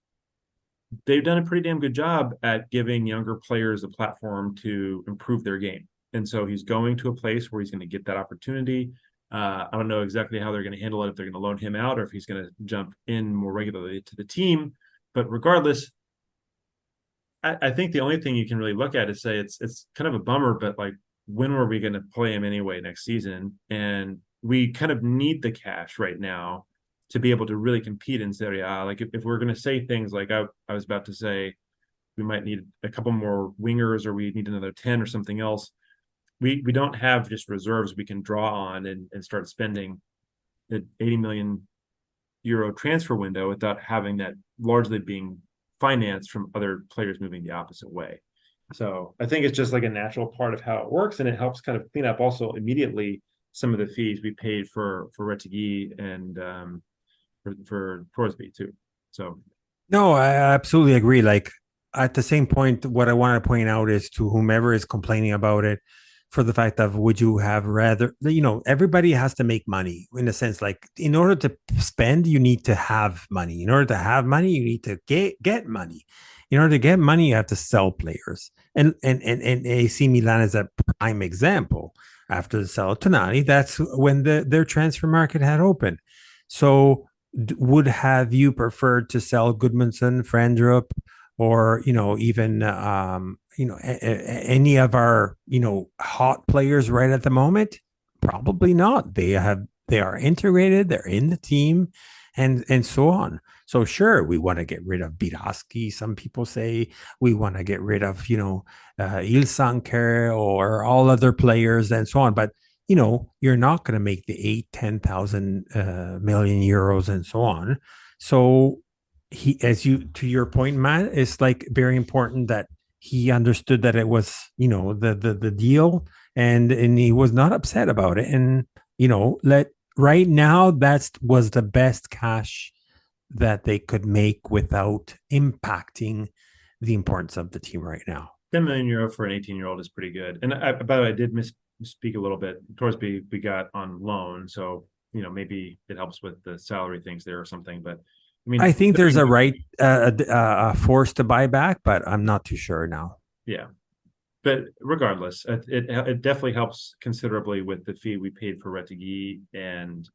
they've done a pretty damn good job at giving younger players a platform to improve their game. And so he's going to a place where he's going to get that opportunity. I don't know exactly how they're going to handle it, if they're going to loan him out or if he's going to jump in more regularly to the team. But regardless, I think the only thing you can really look at is say it's kind of a bummer, but like when were we going to play him anyway next season? And we kind of need the cash right now to be able to really compete in Serie A. Like if we're going to say things like I was about to say, we might need a couple more wingers or we need another 10 or something else. We don't have just reserves we can draw on and start spending the 80 million euro transfer window without having that largely being financed from other players moving the opposite way. So I think it's just like a natural part of how it works, and it helps kind of clean up also immediately some of the fees we paid for Retegui and for Torsby too. So No, I absolutely agree. Like at the same point, what I want to point out is to whomever is complaining about it for the fact of would you have rather, everybody has to make money in a sense. Like in order to spend, you need to have money. In order to have money, you need to get money. In order to get money, you have to sell players. And AC Milan is a prime example. After the sell of Tonali, that's when their transfer market had opened. So would have you preferred to sell Goodmanson, Frandrup, or even any of our hot players right at the moment? Probably not. They are integrated. They're in the team, and so on. So sure, we want to get rid of Biraski. Some people say we want to get rid of Il Sanker or all other players and so on. But you're not going to make the 8, 10,000 million euros and so on. So to your point, Matt, it's like very important that he understood that it was, the deal, and he was not upset about it. And, right now, was the best cash that they could make without impacting the importance of the team right now. 10 million euro for an 18-year-old is pretty good. And by the way, I did misspeak a little bit. Torsby we got on loan, so maybe it helps with the salary things there or something. But I mean, I think there's a force to buy back, but I'm not too sure now. Yeah, but regardless, it definitely helps considerably with the fee we paid for Retegui, and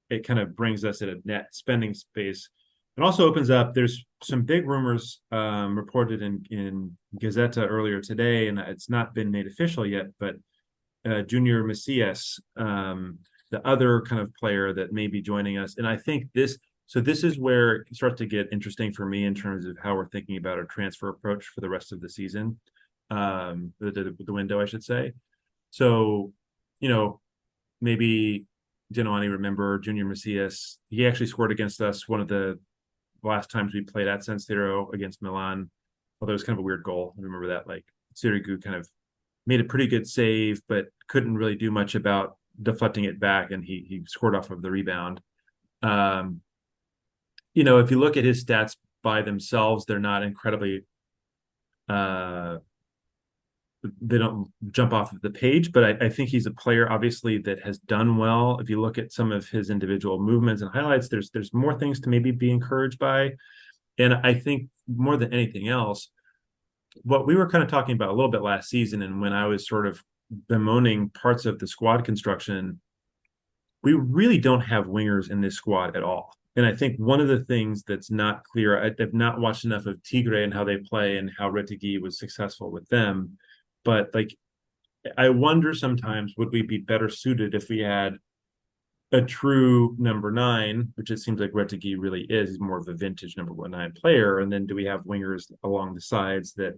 it kind of brings us at a net spending space. It also opens up. There's some big rumors reported in Gazzetta earlier today, and it's not been made official yet. But Junior Macias, the other kind of player that may be joining us, and I think this. So this is where it starts to get interesting for me in terms of how we're thinking about our transfer approach for the rest of the season, the window, I should say. So, maybe Genoani remember Junior Macias. He actually scored against us one of the last times we played at San Siro against Milan, although it was kind of a weird goal. I remember that, like Sirigu kind of made a pretty good save, but couldn't really do much about deflecting it back, and he scored off of the rebound. If you look at his stats by themselves, they're not incredibly they don't jump off of the page, but I think he's a player obviously that has done well. If you look at some of his individual movements and highlights, there's more things to maybe be encouraged by. And I think more than anything else, what we were kind of talking about a little bit last season, and when I was sort of bemoaning parts of the squad construction, we really don't have wingers in this squad at all. And I think one of the things that's not clear, I've not watched enough of Tigre and how they play and how Retegui was successful with them. But like, I wonder sometimes, would we be better suited if we had a true number 9, which it seems like Retegui really is. He's more of a vintage number 9 player. And then do we have wingers along the sides that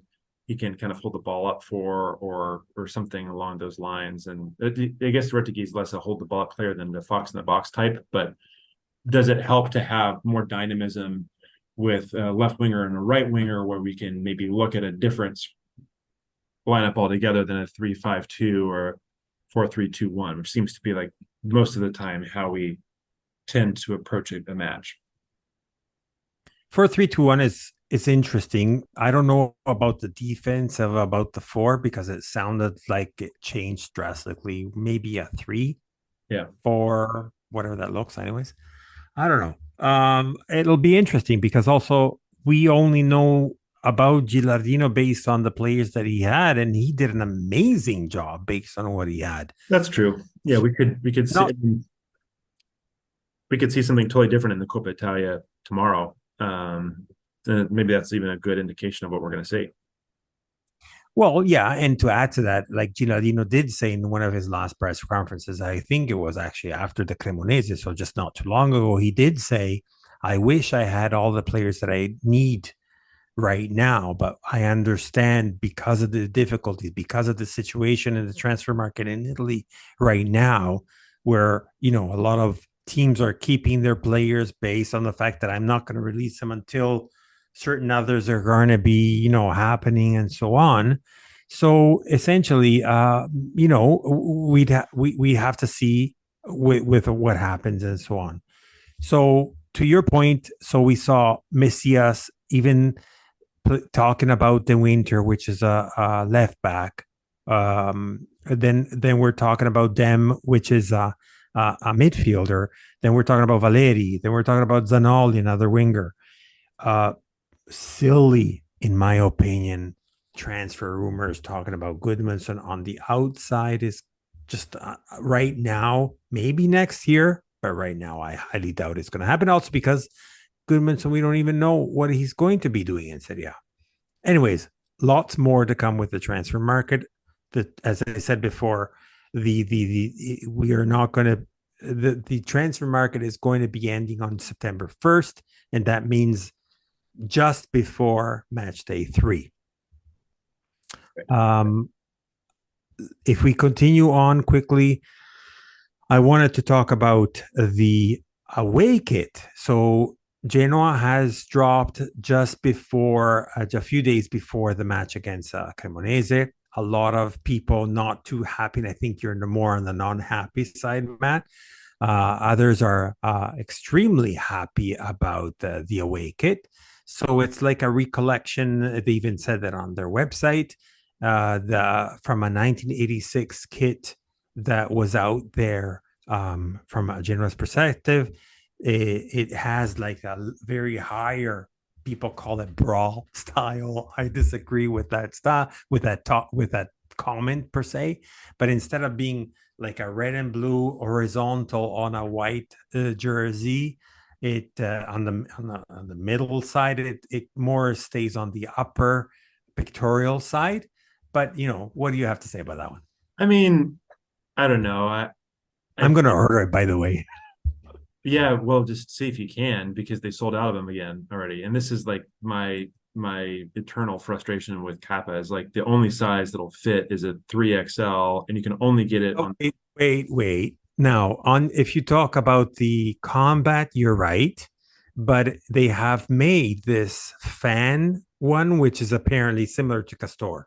he can kind of hold the ball up for, or something along those lines? And I guess Retegui is less a hold the ball up player than the fox in the box type, but does it help to have more dynamism with a left winger and a right winger, where we can maybe look at a different lineup altogether than a 3-5-2 or 4-3-2-1, which seems to be like most of the time how we tend to approach a match. 4-3-2-1 is interesting. I don't know about the defense of about the 4 because it sounded like it changed drastically. Maybe a 3, Yeah, 4, whatever that looks. Anyways, I don't know. It'll be interesting because also we only know about Gilardino based on the players that he had, and he did an amazing job based on what he had. that's true. Yeah, we could see, we could see something totally different in the Coppa Italia tomorrow. Maybe that's even a good indication of what we're going to see. Well, yeah, and to add to that, like Gilardino did say in one of his last press conferences, I think it was actually after the Cremonese, so just not too long ago, he did say, I wish I had all the players that I need right now, but I understand because of the difficulties, because of the situation in the transfer market in Italy right now, where, a lot of teams are keeping their players based on the fact that I'm not going to release them until certain others are going to be, happening and so on. So essentially, we have to see with what happens and so on. So to your point, so we saw Messias even talking about the Winter, which is a left back. Then we're talking about Dem, which is a midfielder. Then we're talking about Valeri. Then we're talking about Zanoli, another winger. Silly, in my opinion, transfer rumors talking about Goodmanson on the outside is just right now, maybe next year, but right now I highly doubt it's going to happen. Also because Goodmanson, we don't even know what he's going to be doing in Serie A. Anyways, lots more to come with the transfer market. As I said before, we are not going to the transfer market is going to be ending on September 1st, and that means just before match day 3. If we continue on quickly, I wanted to talk about the away kit. So Genoa has dropped just before, a few days before the match against Cremonese. A lot of people not too happy. And I think you're more on the non-happy side, Matt. Others are extremely happy about the away kit. So it's like a recollection. They even said that on their website, from a 1986 kit that was out there. From a Genoa's perspective, it has like a very higher, people call it brawl style. I disagree with that style, with that comment per se. But instead of being like a red and blue horizontal on a white jersey, it on the middle side, it more stays on the upper pictorial side. But what do you have to say about that one? I mean, I don't know. I'm going to order it, by the way. Yeah, well, just see if you can, because they sold out of them again already. And this is like my eternal frustration with Kappa is like the only size that'll fit is a 3XL, and you can only get it on. Wait. Now, if you talk about the combat, you're right, but they have made this fan one, which is apparently similar to Castor.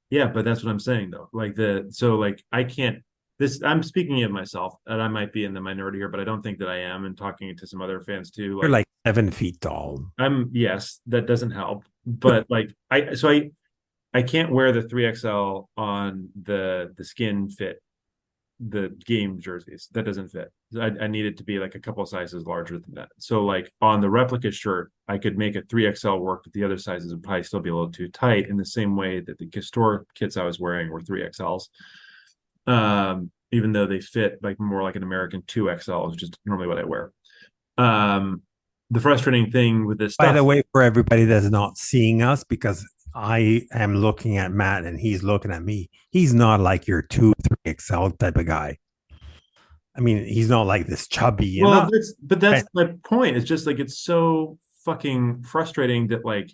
Yeah, but that's what I'm saying though. I can't. I'm speaking of myself, and I might be in the minority here, but I don't think that I am. And talking to some other fans too, You're like 7 feet tall. Yes, that doesn't help. But I can't wear the 3XL on the skin fit, the game jerseys. That doesn't fit. I need it to be like a couple sizes larger than that. So like on the replica shirt, I could make a 3XL work, but the other sizes would probably still be a little too tight, in the same way that the Castor kits I was wearing were 3XLs. even though they fit like more like an American 2XL, which is normally what I wear. Um, the frustrating thing with this By the stuff. way, for everybody that's not seeing us, because I am looking at Matt and he's looking at me, he's not like your 2, 3XL type of guy. I mean, he's not like this chubby and Well, not. that's my point. It's just like it's so fucking frustrating that like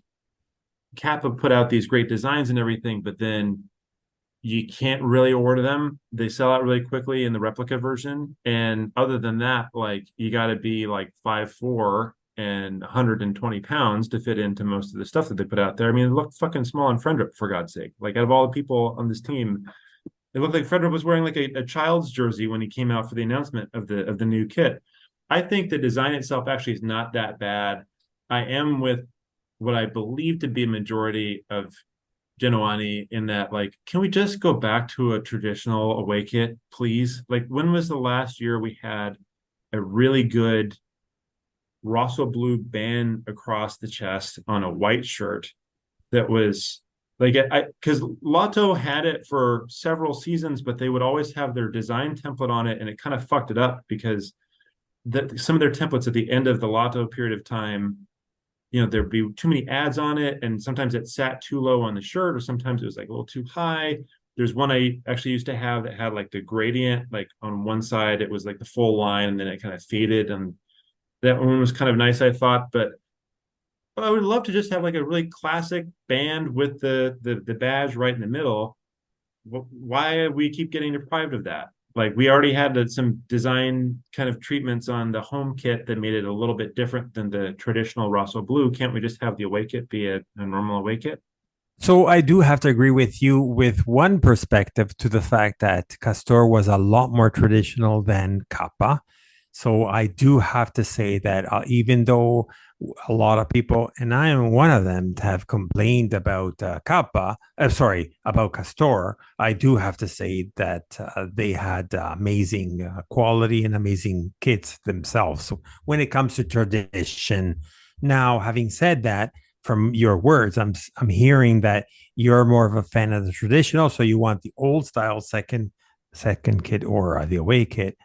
Kappa put out these great designs and everything, but then you can't really order them. They sell out really quickly in the replica version. And other than that, like you got to be like 5'4" and 120 pounds to fit into most of the stuff that they put out there. I mean, it looked fucking small on Friendrip, for God's sake. Like out of all the people on this team, it looked like Friendrip was wearing like a child's jersey when he came out for the announcement of the new kit. I think the design itself actually is not that bad. I am with what I believe to be a majority of Genoani in that, like, can we just go back to a traditional away kit, please? Like, when was the last year we had a really good Rossoblu band across the chest on a white shirt that was like, because Lotto had it for several seasons, but they would always have their design template on it, and it kind of fucked it up because some of their templates at the end of the Lotto period of time, there'd be too many ads on it, and sometimes it sat too low on the shirt, or sometimes it was like a little too high. There's one I actually used to have that had like the gradient, like on one side it was like the full line, and then it kind of faded, and that one was kind of nice, I thought. But I would love to just have like a really classic band with the badge right in the middle. Why we keep getting deprived of that? Like we already had some design kind of treatments on the home kit that made it a little bit different than the traditional Rossoblu. Can't we just have the away kit be a normal away kit? So I do have to agree with you with one perspective to the fact that Castor was a lot more traditional than Kappa. So I do have to say that even though a lot of people, and I am one of them, have complained about Kappa, sorry, about Castor, I do have to say that they had amazing quality and amazing kits themselves. So when it comes to tradition, now having said that, from your words, I'm hearing that you're more of a fan of the traditional, so you want the old style second kit or the away kit,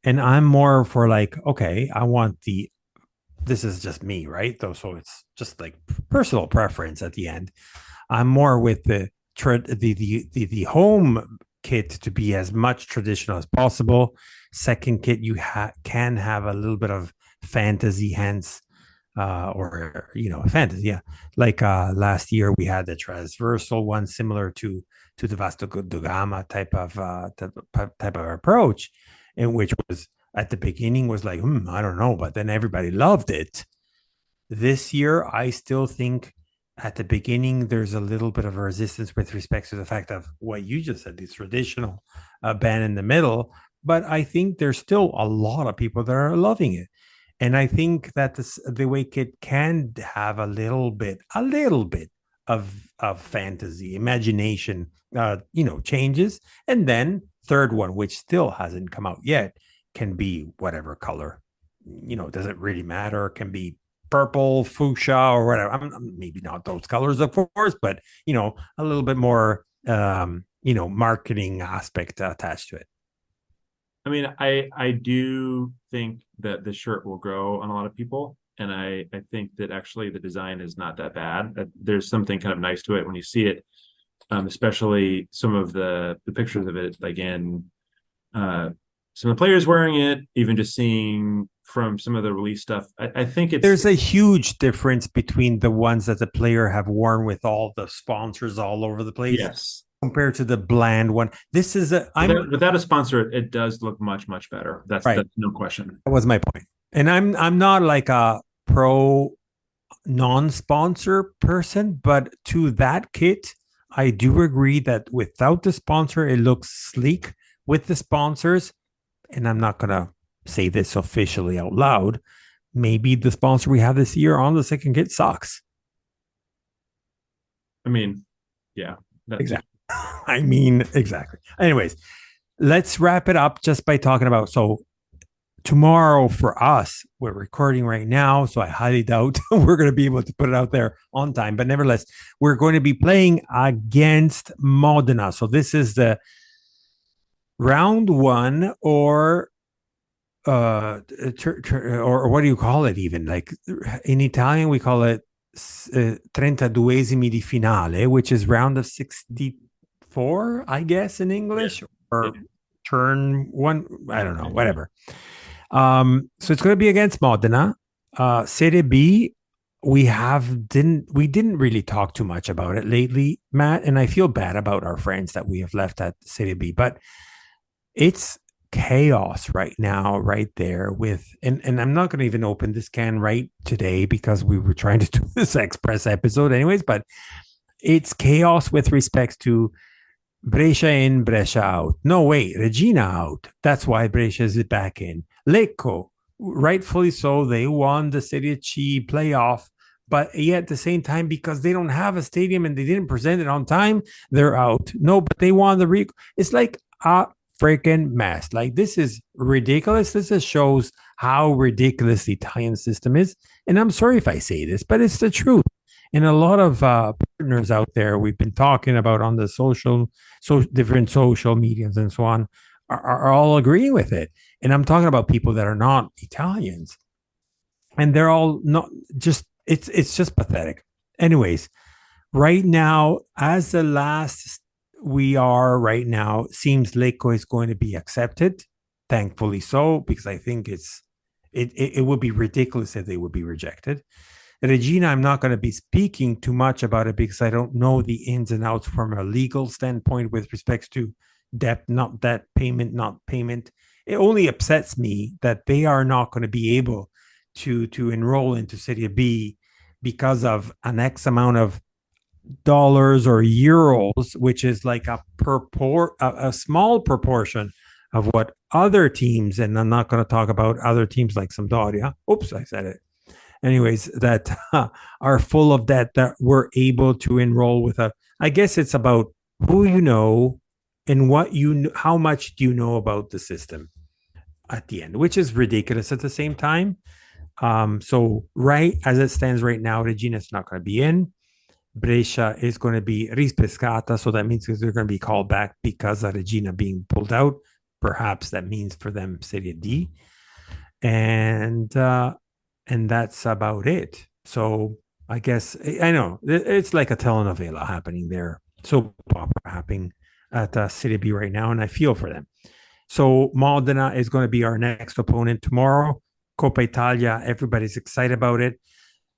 and I'm more for like, okay, I want the. This is just me, right? Though, so it's just like personal preference at the end. I'm more with the home kit to be as much traditional as possible. Second kit, you can have a little bit of fantasy, hence or fantasy, yeah. Like last year we had the transversal one similar to the Vasco da Gama type of approach, in which was at the beginning was like, I don't know, but then everybody loved it. This year I still think at the beginning there's a little bit of a resistance with respect to the fact of what you just said, the traditional band in the middle, but I think there's still a lot of people that are loving it. And I think that the Wicked can have a little bit of fantasy, imagination, changes. And then third one, which still hasn't come out yet, can be whatever color. Doesn't really matter. It can be purple, fuchsia, or whatever. Maybe not those colors, of course, but a little bit more, marketing aspect attached to it. I mean, I do think that the shirt will grow on a lot of people. And I think that actually the design is not that bad. There's something kind of nice to it when you see it, especially some of the pictures of it, like in some of the players wearing it, even just seeing from some of the release stuff. I think there's a huge difference between the ones that the player have worn with all the sponsors all over the place yes, compared to the bland one. This is without a sponsor, it does look much, much better. That's right. No question. That was my point. And I'm not like a pro non-sponsor person, but to that kit, I do agree that without the sponsor, it looks sleek. With the sponsors, and I'm not gonna say this officially out loud, maybe the sponsor we have this year on the second kit sucks. I mean, yeah, exactly. I mean, exactly. Anyways, let's wrap it up just by talking about tomorrow for us, we're recording right now, so I highly doubt we're going to be able to put it out there on time. But nevertheless, we're going to be playing against Modena. So this is round one, or what do you call it even? Like in Italian, we call it 32esimi di finale, which is round of 64, I guess, in Yeah. English, Yeah. or turn one. I don't know, whatever. So it's going to be against Modena. Serie B, we didn't really talk too much about it lately, Matt, and I feel bad about our friends that we have left at Serie B, but it's chaos right now, right there with, and I'm not going to even open this can right today because we were trying to do this express episode anyways, but it's chaos with respects to Brescia in, Brescia out. No, wait, Regina out. That's why Brescia is back in. Lecco, rightfully so, they won the Serie C playoff, but yet at the same time, because they don't have a stadium and they didn't present it on time, they're out. No, but they won the. It's like a freaking mess. Like, this is ridiculous. This just shows how ridiculous the Italian system is. And I'm sorry if I say this, but it's the truth. And a lot of partners out there we've been talking about on the different social medias and so on are all agreeing with it. And I'm talking about people that are not Italians, and they're all not just. It's just pathetic. Anyways, right now, as the last we are right now, seems Lecco is going to be accepted. Thankfully so, because I think it would be ridiculous if they would be rejected. Regina, I'm not going to be speaking too much about it because I don't know the ins and outs from a legal standpoint with respects to debt, not debt, payment, not payment. It only upsets me that they are not going to be able to enroll into Serie B because of an X amount of dollars or euros, which is like a small proportion of what other teams, and I'm not going to talk about other teams like Sampdoria. Oops, I said it anyways, that are full of debt that were able to enroll with a. I guess it's about who you know and how much do you know about the system at the end, which is ridiculous at the same time. So right as it stands right now, Regina is not going to be in. Brescia is going to be rispescata, so that means they're going to be called back because of Regina being pulled out. Perhaps that means for them Serie D, and that's about it. So I guess I know it's like a telenovela happening there, soap opera happening at City B right now, and I feel for them. So Modena is going to be our next opponent tomorrow. Coppa Italia, everybody's excited about it.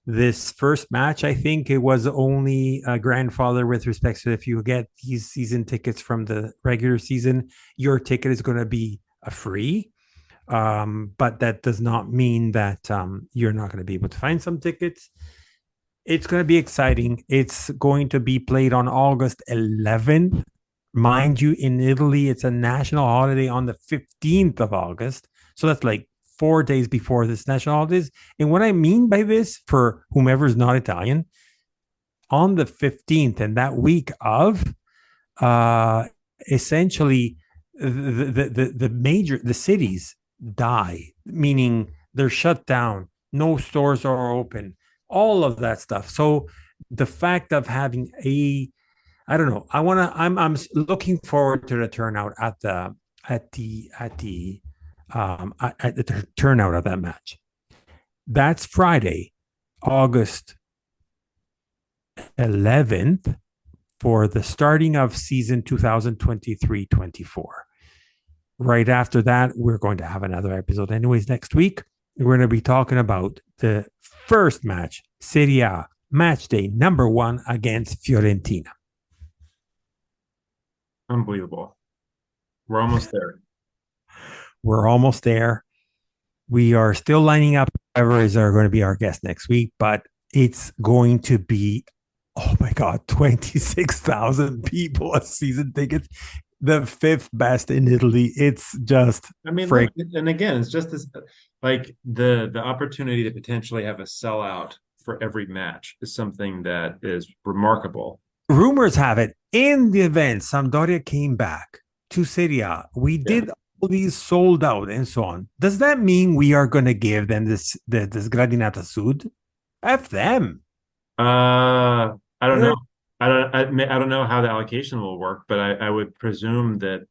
This first match, I think it was only a grandfather with respect to if you get these season tickets from the regular season, your ticket is going to be a free. But that does not mean that you're not going to be able to find some tickets. It's going to be exciting. It's going to be played on August 11th. Mind you, in Italy, it's a national holiday on the 15th of August. So that's like 4 days before this national holidays. And what I mean by this, for whomever is not Italian, on the 15th and that week of, uh, essentially the cities die, meaning they're shut down, no stores are open, all of that stuff. So the fact of having a, I don't know, I'm looking forward to the turnout at the turnout of that match. That's Friday, August 11th, for the starting of season 2023-24. Right after that, we're going to have another episode. Anyways, next week, we're going to be talking about the first match, Serie A, match day number 1 against Fiorentina. Unbelievable. We're almost there. We're almost there. We are still lining up whoever is going to be our guest next week, but it's going to be, oh my God, 26,000 people at season tickets, the 5th best in Italy. It's just, I mean, look, and again, it's just this, like the opportunity to potentially have a sellout for every match is something that is remarkable. Rumors have it, in the event Sampdoria came back to Serie A, we Yeah. did all these sold out and so on. Does that mean we are going to give them this Gradinata Sud? F them. I don't know. I don't know how the allocation will work, but I would presume that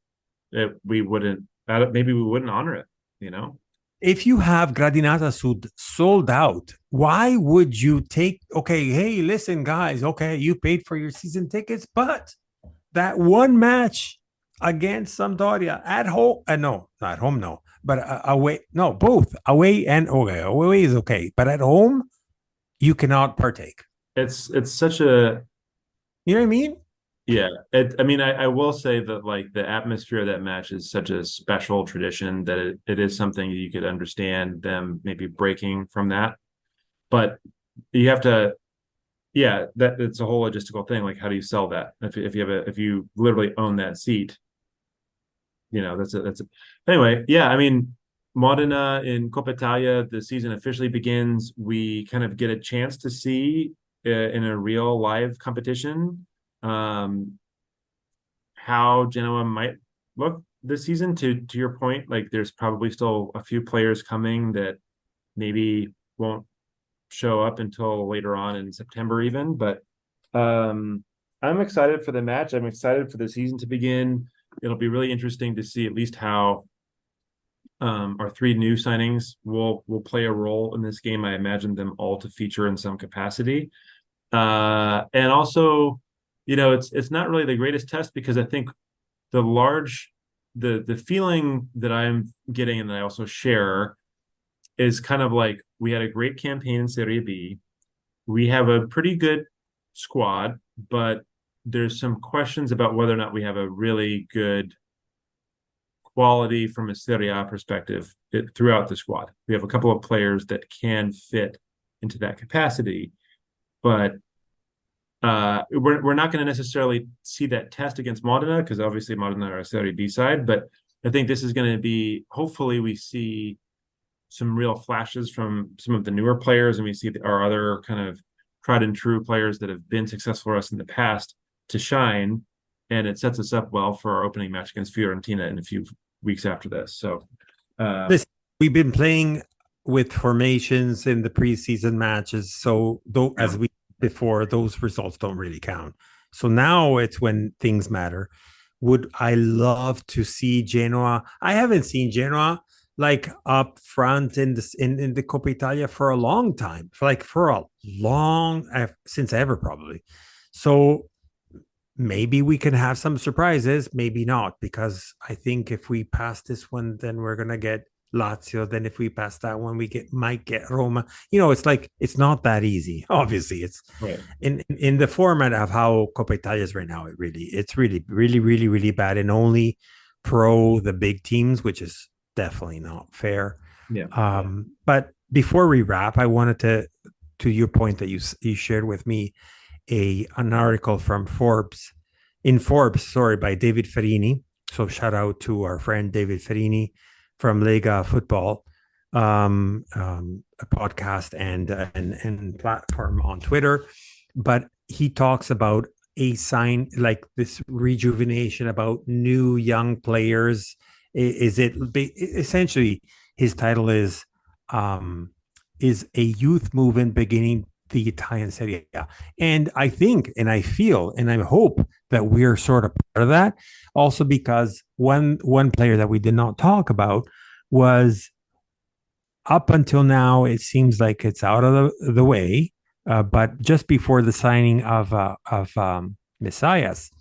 we wouldn't, maybe we wouldn't honor it, you know? If you have Gradinata Sud sold out, why would you take, okay, hey, listen, guys, okay, you paid for your season tickets, but that one match against Sampdoria at home, no, not at home, no, but away, no, both away and okay, away is okay, but at home, you cannot partake. It's such a, You know what I mean? yeah. I mean, I will say that like the atmosphere of that match is such a special tradition that it is something you could understand them maybe breaking from that. But you have to, yeah, that it's a whole logistical thing. Like, how do you sell that? If you have if you literally own that seat, that's a, anyway, yeah. I mean, Modena in Coppa Italia, the season officially begins. We kind of get a chance to see in a real live competition um, how Genoa might look this season. To your point, like there's probably still a few players coming that maybe won't show up until later on in September even, but I'm excited for the match. I'm excited for the season to begin. It'll be really interesting to see at least how our three new signings will play a role in this game. I imagine them all to feature in some capacity. And also, it's not really the greatest test because I think the large the feeling that I'm getting and that I also share is kind of like we had a great campaign in Serie B. We have a pretty good squad, but there's some questions about whether or not we have a really good quality from a Serie A perspective throughout the squad. We have a couple of players that can fit into that capacity, but we're not going to necessarily see that test against Modena because obviously Modena are a Serie B side. But I think this is going to be, hopefully, we see some real flashes from some of the newer players, and we see our other kind of tried and true players that have been successful for us in the past to shine, and it sets us up well for our opening match against Fiorentina in a few weeks after this. So, This we've been playing with formations in the preseason matches, so though yeah. as we before, those results don't really count. So now it's when things matter. Would I love to see Genoa? I haven't seen Genoa like up front in the Coppa Italia for a long time, for a long since ever probably. So maybe we can have some surprises, maybe not, because I think if we pass this one, then we're gonna get Lazio. Then if we pass that one, might get Roma. It's like it's not that easy. Obviously, it's Right. in the format of how Coppa Italia is right now. It's really, really, really, really bad, and only pro the big teams, which is definitely not fair. Yeah. But before we wrap, I wanted to your point that you shared with me an article from Forbes sorry, by David Ferini. So shout out to our friend David Ferini from Lega Football, a podcast and platform on Twitter. But he talks about a sign like this rejuvenation about new young players. Is it essentially his title is a youth movement beginning the Italian Serie A. And I think, and I feel, and I hope that we're sort of part of that. Also, because one player that we did not talk about was up until now, it seems like it's out of the way. But just before the signing of Messias,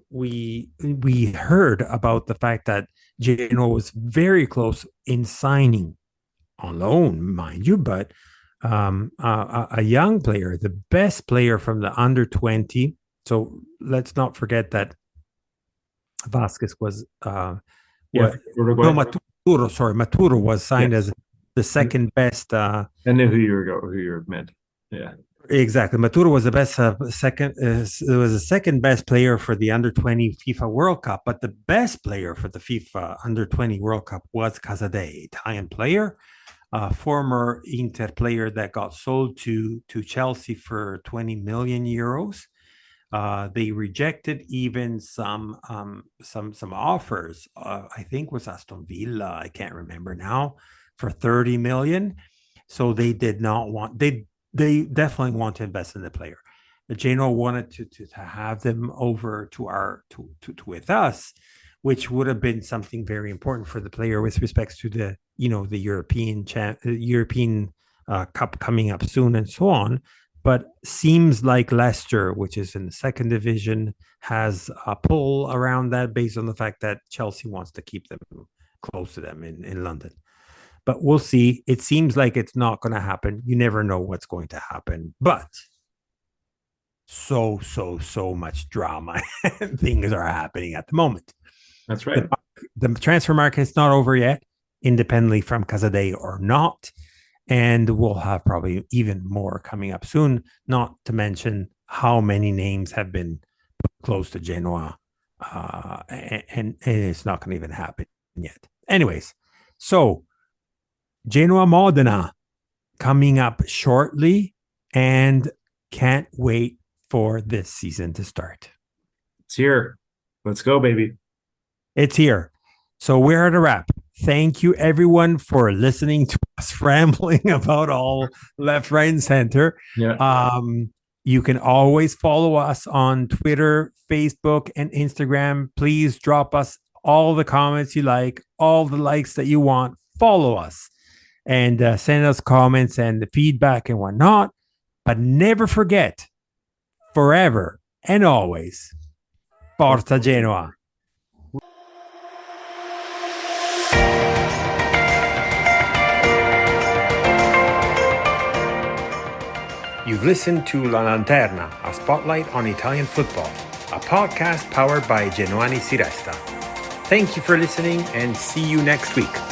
we heard about the fact that Genoa was very close in signing on loan, mind you, but a young player, the best player from the under 20. So let's not forget that Vasquez was Yeah. no, Maturo was signed Yes. as the second best. I knew who you meant. Yeah. Exactly. Maturo was the best second. Was the second best player for the under 20 FIFA World Cup, but the best player for the FIFA under 20 World Cup was Casadei, Italian player, former Inter player that got sold to Chelsea for 20 million euros. They rejected even some offers. I think was Aston Villa. I can't remember now for 30 million. So they did not want. They definitely want to invest in the player. The Genoa wanted to have them over to with us, which would have been something very important for the player with respects to the European Cup coming up soon and so on. But seems like Leicester, which is in the second division, has a pull around that based on the fact that Chelsea wants to keep them close to them in London. But we'll see. It seems like it's not going to happen. You never know what's going to happen. But so much drama and things are happening at the moment. That's right. The transfer market is not over yet, independently from Casadei or not. And we'll have probably even more coming up soon, not to mention how many names have been close to Genoa. And it's not going to even happen yet. Anyways, so Genoa Modena coming up shortly, and can't wait for this season to start. It's here. Let's go, baby. It's here. So we're at a wrap. Thank you, everyone, for listening to us rambling about all left, right, and center. Yeah. You can always follow us on Twitter, Facebook, and Instagram. Please drop us all the comments you like, all the likes that you want. Follow us and send us comments and the feedback and whatnot. But never forget, forever and always, Forza Genoa. You've listened to La Lanterna, a spotlight on Italian football, a podcast powered by Genoani Si Resta. Thank you for listening and see you next week.